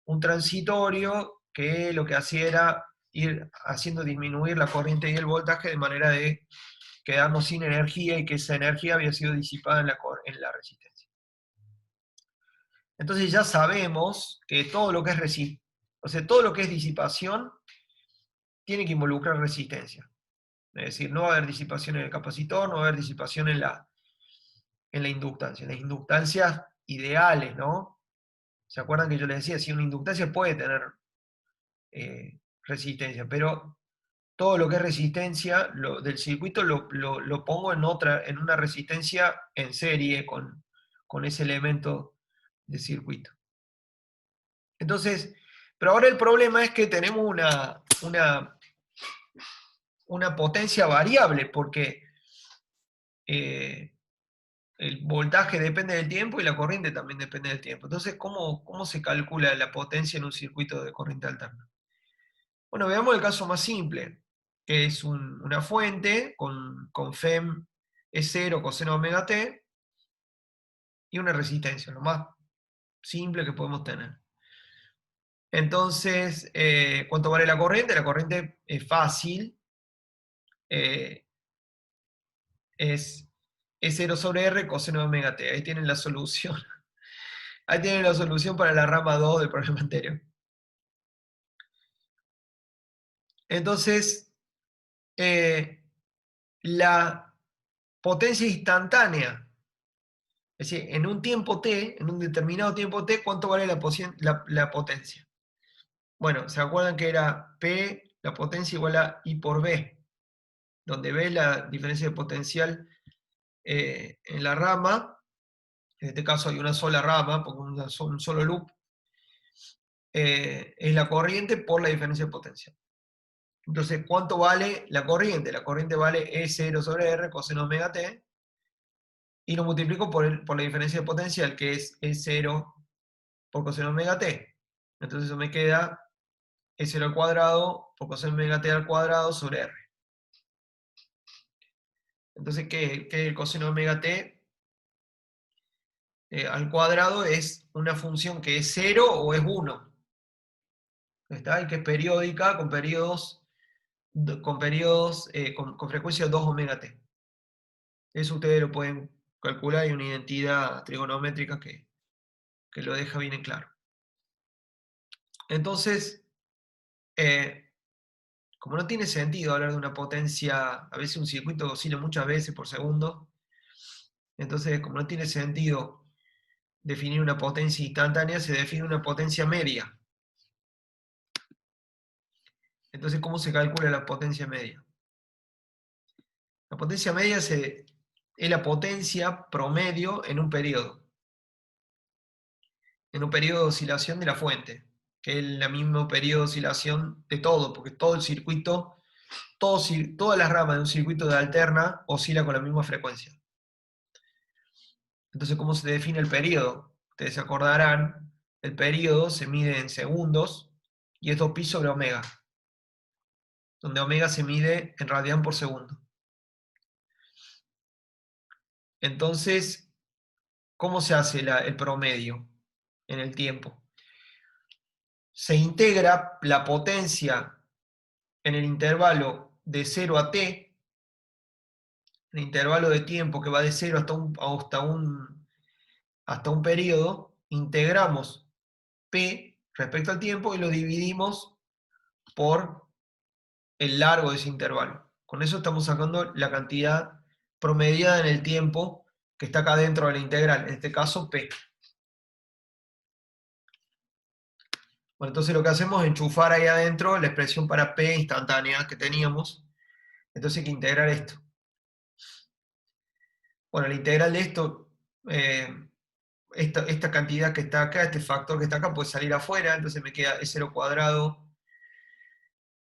un transitorio que lo que hacía era ir haciendo disminuir la corriente y el voltaje de manera de quedarnos sin energía y que esa energía había sido disipada en la resistencia. Entonces ya sabemos que todo lo que todo lo que es disipación tiene que involucrar resistencia. Es decir, no va a haber disipación en el capacitor, no va a haber disipación en la inductancia. Las inductancias ideales, ¿no? ¿Se acuerdan que yo les decía? Si una inductancia puede tener resistencia, pero todo lo que es resistencia del circuito lo pongo en una resistencia en serie con ese elemento de circuito. Entonces, pero ahora el problema es que tenemos una potencia variable, porque el voltaje depende del tiempo y la corriente también depende del tiempo. Entonces, ¿cómo se calcula la potencia en un circuito de corriente alterna? Bueno, veamos el caso más simple, que es una fuente con FEM E0 coseno omega t y una resistencia nomás. simple que podemos tener. Entonces, ¿cuánto vale la corriente? La corriente es fácil, es E0 sobre R coseno de omega t. Ahí tienen la solución. Ahí tienen la solución para la rama 2 del problema anterior. Entonces, la potencia instantánea, es decir, en un tiempo t, en un determinado tiempo t, ¿cuánto vale la potencia? Bueno, ¿se acuerdan que era P, la potencia igual a I por B? Donde B es la diferencia de potencial en la rama, en este caso hay una sola rama, porque un solo loop, es la corriente por la diferencia de potencial. Entonces, ¿cuánto vale la corriente? La corriente vale E0 sobre R coseno omega t, y lo multiplico por la diferencia de potencial, que es E0 por coseno omega t. Entonces eso me queda E0 al cuadrado por coseno omega t al cuadrado sobre R. Entonces, ¿qué es el coseno omega t al cuadrado? Es una función que es 0 o es 1. ¿Está? Y que es periódica con periodos con frecuencia 2 omega t. Eso ustedes lo pueden calcular, hay una identidad trigonométrica que lo deja bien en claro. Entonces, como no tiene sentido hablar de una potencia, a veces un circuito oscila muchas veces por segundo, entonces como no tiene sentido definir una potencia instantánea, se define una potencia media. Entonces, ¿cómo se calcula la potencia media? La potencia media es la potencia promedio en un periodo de oscilación de la fuente, que es el mismo periodo de oscilación de todo, porque todo el circuito, todas las ramas de un circuito de alterna oscila con la misma frecuencia. Entonces, ¿cómo se define el periodo? Ustedes se acordarán, el periodo se mide en segundos y es 2pi sobre omega, donde omega se mide en radián por segundo. Entonces, ¿cómo se hace el promedio en el tiempo? Se integra la potencia en el intervalo de 0 a t, el intervalo de tiempo que va de 0 hasta un periodo, integramos p respecto al tiempo y lo dividimos por el largo de ese intervalo. Con eso estamos sacando la cantidad promediada en el tiempo que está acá dentro de la integral, en este caso p. Bueno, entonces lo que hacemos es enchufar ahí adentro la expresión para p instantánea que teníamos. Entonces hay que integrar esto. Bueno, la integral de esto, esta cantidad que está acá, este factor que está acá, puede salir afuera, entonces me queda E0 cuadrado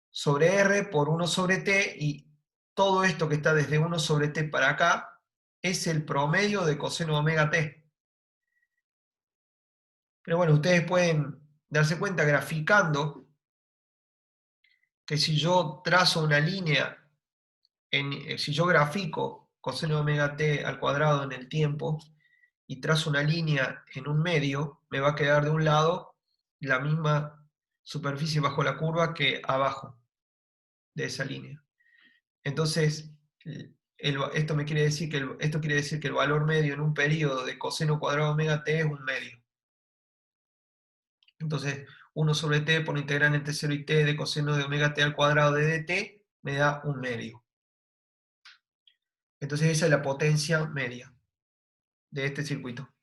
sobre R por 1 sobre T, y todo esto que está desde 1 sobre T para acá es el promedio de coseno de omega T. Pero bueno, ustedes pueden darse cuenta graficando que si yo trazo una línea, si yo grafico coseno de omega T al cuadrado en el tiempo, y trazo una línea en un medio, me va a quedar de un lado la misma superficie bajo la curva que abajo de esa línea. Entonces, esto quiere decir que el valor medio en un periodo de coseno cuadrado omega t es un medio. Entonces, 1 sobre t por integral entre 0 y t de coseno de omega t al cuadrado de dt me da un medio. Entonces esa es la potencia media de este circuito.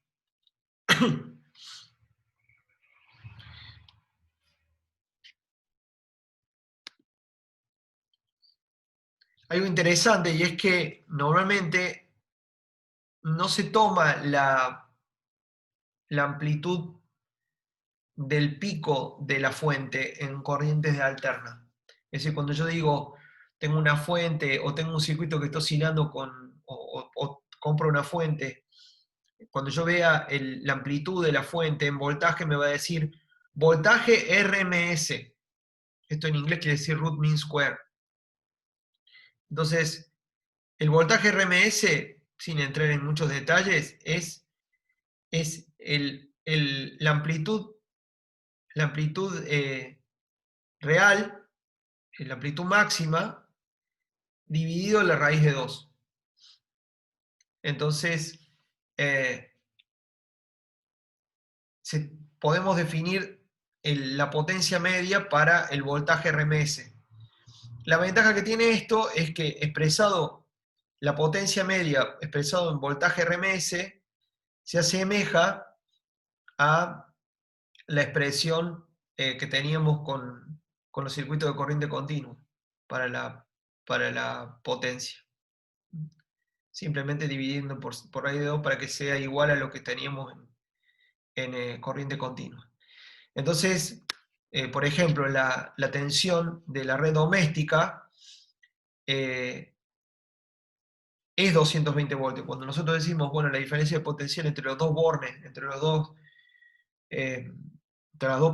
Algo interesante, y es que normalmente no se toma la amplitud del pico de la fuente en corrientes de alterna. Es decir, cuando yo digo tengo una fuente o tengo un circuito que está oscilando o compro una fuente, cuando yo vea la amplitud de la fuente en voltaje me va a decir voltaje RMS. Esto en inglés quiere decir root mean square. Entonces, el voltaje RMS, sin entrar en muchos detalles, es la amplitud real, la amplitud máxima, dividido la raíz de 2. Entonces, eh, podemos definir la potencia media para el voltaje RMS. La ventaja que tiene esto es que la potencia media expresado en voltaje RMS se asemeja a la expresión que teníamos con los circuitos de corriente continua para la potencia. Simplemente dividiendo por raíz de 2 para que sea igual a lo que teníamos en corriente continua. Entonces, por ejemplo, la tensión de la red doméstica es 220 voltios. Cuando nosotros decimos, bueno, la diferencia de potencial entre los dos bornes, entre las dos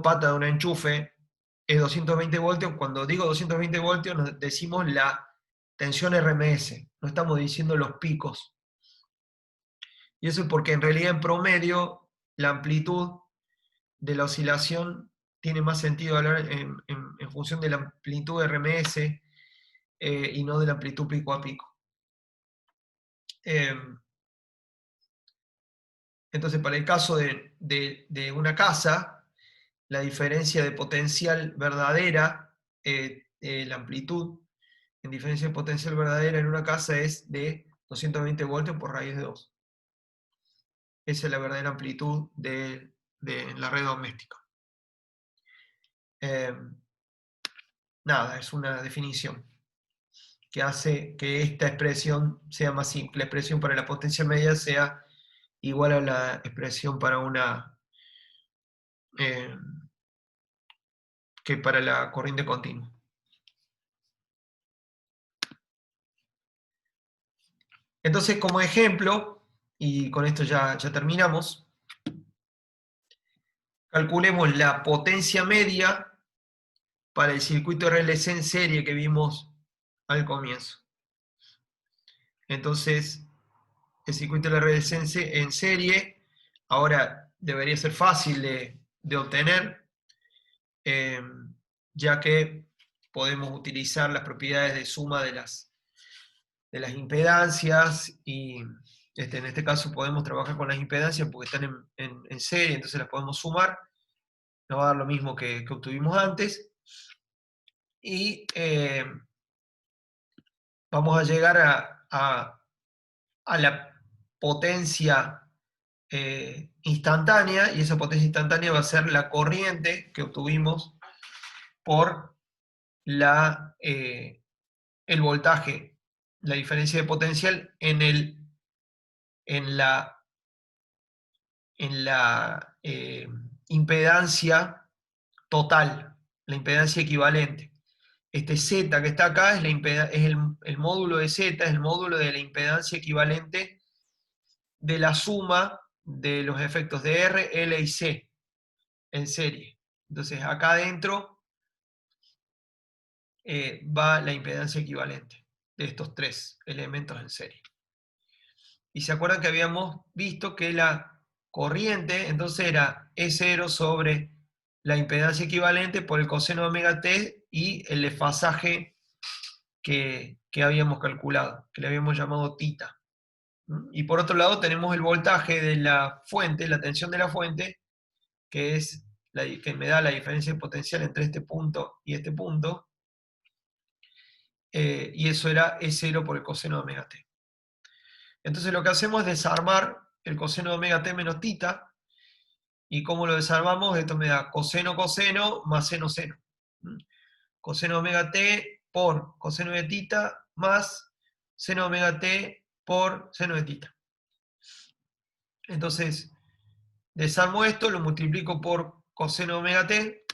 patas de un enchufe, es 220 voltios. Cuando digo 220 voltios, nos decimos la tensión RMS, no estamos diciendo los picos. Y eso es porque en realidad en promedio la amplitud de la oscilación tiene más sentido hablar en función de la amplitud RMS y no de la amplitud pico a pico. Entonces, para el caso de una casa, la diferencia de potencial verdadera, la amplitud en diferencia de potencial verdadera en una casa es de 220 voltios por raíz de 2. Esa es la verdadera amplitud de la red doméstica. Nada, es una definición que hace que esta expresión sea más simple. La expresión para la potencia media sea igual a la expresión para que para la corriente continua. Entonces, como ejemplo, y con esto ya terminamos, calculemos la potencia media para el circuito RLC en serie que vimos al comienzo. Entonces, el circuito RLC en serie ahora debería ser fácil de obtener, ya que podemos utilizar las propiedades de suma de las impedancias y en este caso podemos trabajar con las impedancias porque están en serie, entonces las podemos sumar, nos va a dar lo mismo que obtuvimos antes y vamos a llegar a la potencia instantánea, y esa potencia instantánea va a ser la corriente que obtuvimos por el voltaje, la diferencia de potencial en la impedancia total, la impedancia equivalente. Este Z que está acá es el módulo de Z, es el módulo de la impedancia equivalente de la suma de los efectos de R, L y C en serie. Entonces acá adentro va la impedancia equivalente de estos tres elementos en serie. Y se acuerdan que habíamos visto que la corriente entonces era E0 sobre la impedancia equivalente por el coseno de omega t y el desfasaje que habíamos calculado, que le habíamos llamado tita. Y por otro lado tenemos el voltaje de la fuente, la tensión de la fuente, que es que me da la diferencia de potencial entre este punto y este punto, y eso era E0 por el coseno de omega t. Entonces lo que hacemos es desarmar el coseno de omega t menos tita, y cómo lo desarmamos, esto me da coseno coseno más seno seno. Coseno de omega t por coseno de tita más seno de omega t por seno de tita. Entonces, desarmo esto, lo multiplico por coseno de omega t,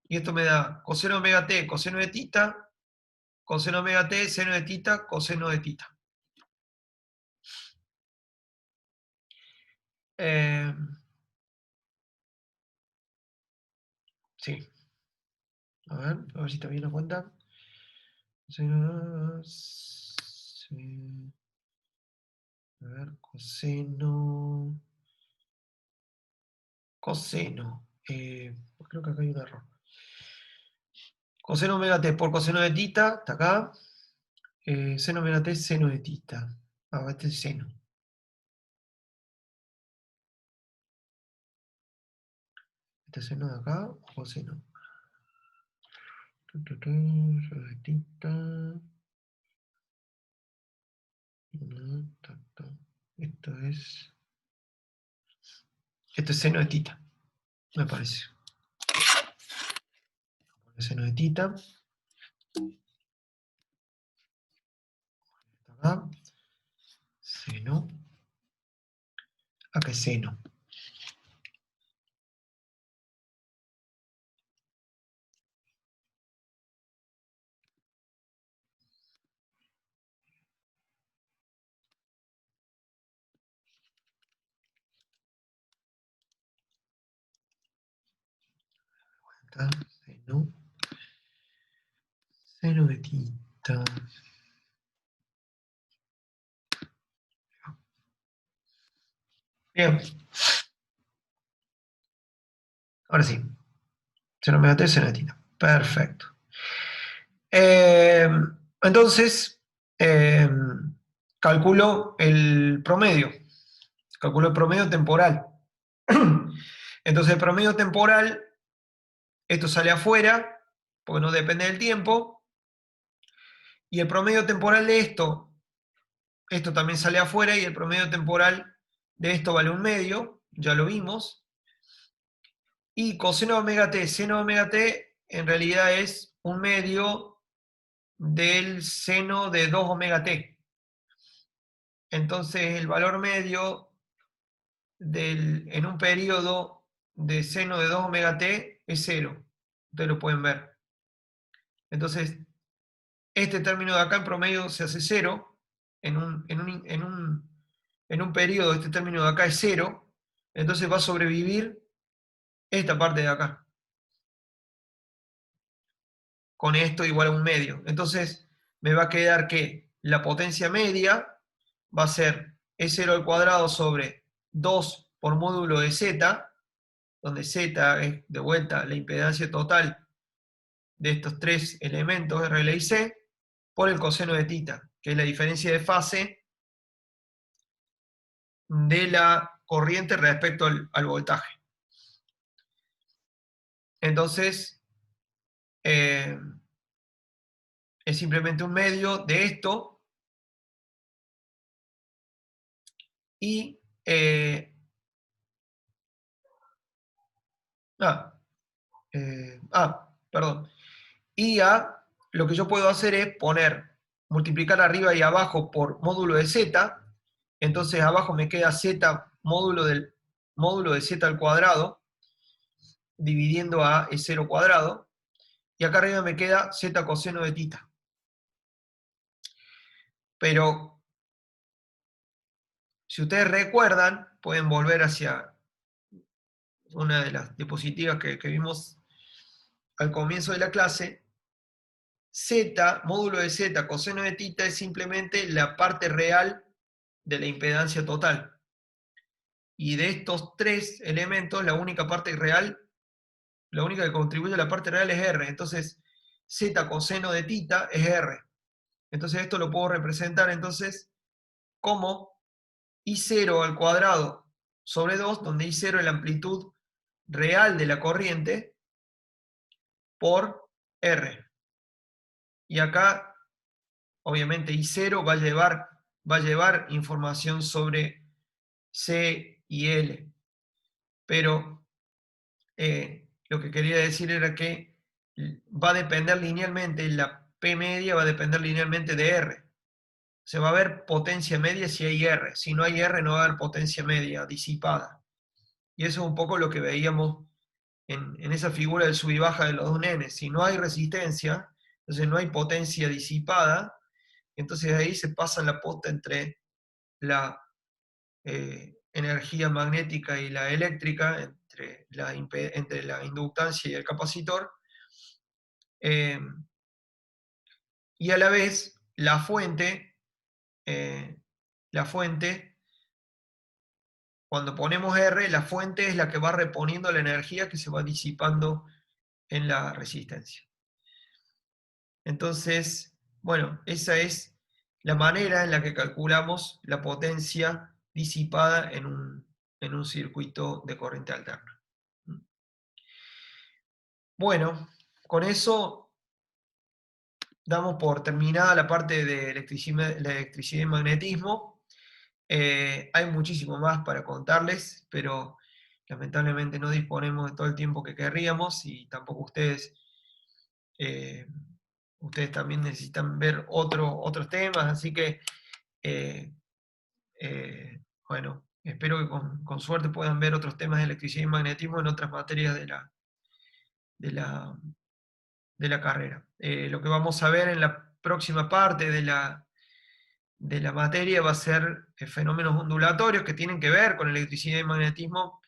y esto me da coseno de omega t, coseno de tita, coseno de omega t, seno de tita, coseno de tita. Sí. A ver si está bien la cuenta. Coseno, a ver, coseno coseno. Creo que acá hay un error. Coseno omega t por coseno de tita, está acá. Seno omega t, seno de tita. Ah, este es seno. ¿Este seno de acá o coseno? Seno de tita. Esto es. Esto es seno de tita, me parece. Seno de tita. Acá. Seno. Acá es seno. Acá, seno. Seno de tita. Bien. Ahora sí. Seno omega t, seno de tita. Perfecto. Entonces, calculo el promedio. Calculo el promedio temporal. Entonces, el promedio temporal, esto sale afuera, porque no depende del tiempo. Y el promedio temporal de esto también sale afuera, y el promedio temporal de esto vale 1/2, ya lo vimos. Y coseno de omega t, seno de omega t, en realidad es 1/2 del seno de 2 omega t. Entonces el valor medio en un periodo de seno de 2 omega t es 0. Ustedes lo pueden ver. Entonces, este término de acá en promedio se hace 0. En un periodo este término de acá es 0. Entonces va a sobrevivir esta parte de acá. Con esto igual a 1/2. Entonces me va a quedar que la potencia media va a ser E0 al cuadrado sobre 2 por módulo de Z, donde Z es de vuelta la impedancia total de estos tres elementos, RL y C, por el coseno de tita, que es la diferencia de fase de la corriente respecto al voltaje. Entonces, es simplemente 1/2 de esto, y perdón. Y lo que yo puedo hacer es multiplicar arriba y abajo por módulo de z. Entonces abajo me queda z módulo de z al cuadrado, dividiendo a E0 cuadrado. Y acá arriba me queda z coseno de tita. Pero si ustedes recuerdan, pueden volver hacia una de las diapositivas que vimos al comienzo de la clase. Z, módulo de z coseno de tita, es simplemente la parte real de la impedancia total. Y de estos tres elementos, la única parte real, la única que contribuye a la parte real es R. Entonces, z coseno de tita es R. Entonces esto lo puedo representar entonces como I0 al cuadrado sobre 2, donde I0 es la amplitud real de la corriente, por R. Y acá, obviamente, I0 va a llevar información sobre C y L. Pero lo que quería decir era que va a depender linealmente, la P media va a depender linealmente de R. Se va a ver potencia media si hay R. Si no hay R, no va a haber potencia media disipada. Y eso es un poco lo que veíamos en esa figura del sub y baja de los dos nenes. Si no hay resistencia, entonces no hay potencia disipada, entonces ahí se pasa la posta entre la energía magnética y la eléctrica, entre la inductancia y el capacitor, y a la vez la fuente cuando ponemos R, la fuente es la que va reponiendo la energía que se va disipando en la resistencia. Entonces, bueno, esa es la manera en la que calculamos la potencia disipada en un circuito de corriente alterna. Bueno, con eso damos por terminada la parte de electricidad y magnetismo. Hay muchísimo más para contarles, pero lamentablemente no disponemos de todo el tiempo que querríamos y tampoco ustedes, eh, ustedes también necesitan ver otros temas, así que, bueno, espero que con suerte puedan ver otros temas de electricidad y magnetismo en otras materias de la, de la carrera. Lo que vamos a ver en la próxima parte de la materia va a ser fenómenos ondulatorios que tienen que ver con electricidad y magnetismo,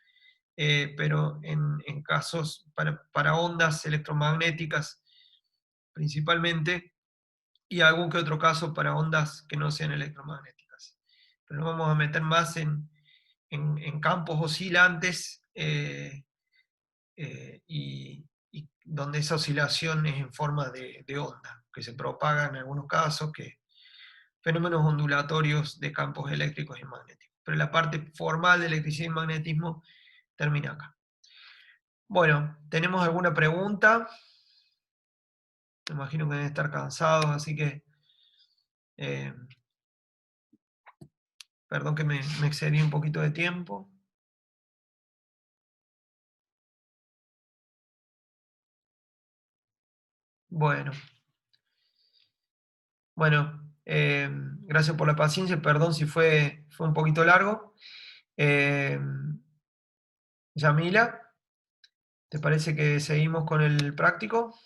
pero en casos para ondas electromagnéticas principalmente, y algún que otro caso para ondas que no sean electromagnéticas. Pero nos vamos a meter más en campos oscilantes y donde esa oscilación es en forma de onda, que se propaga en algunos casos, que fenómenos ondulatorios de campos eléctricos y magnéticos. Pero la parte formal de electricidad y magnetismo termina acá. Bueno, ¿tenemos alguna pregunta? Me imagino que deben estar cansados, así que eh, perdón que me excedí un poquito de tiempo. Bueno, gracias por la paciencia, perdón si fue un poquito largo. Yamila, ¿te parece que seguimos con el práctico?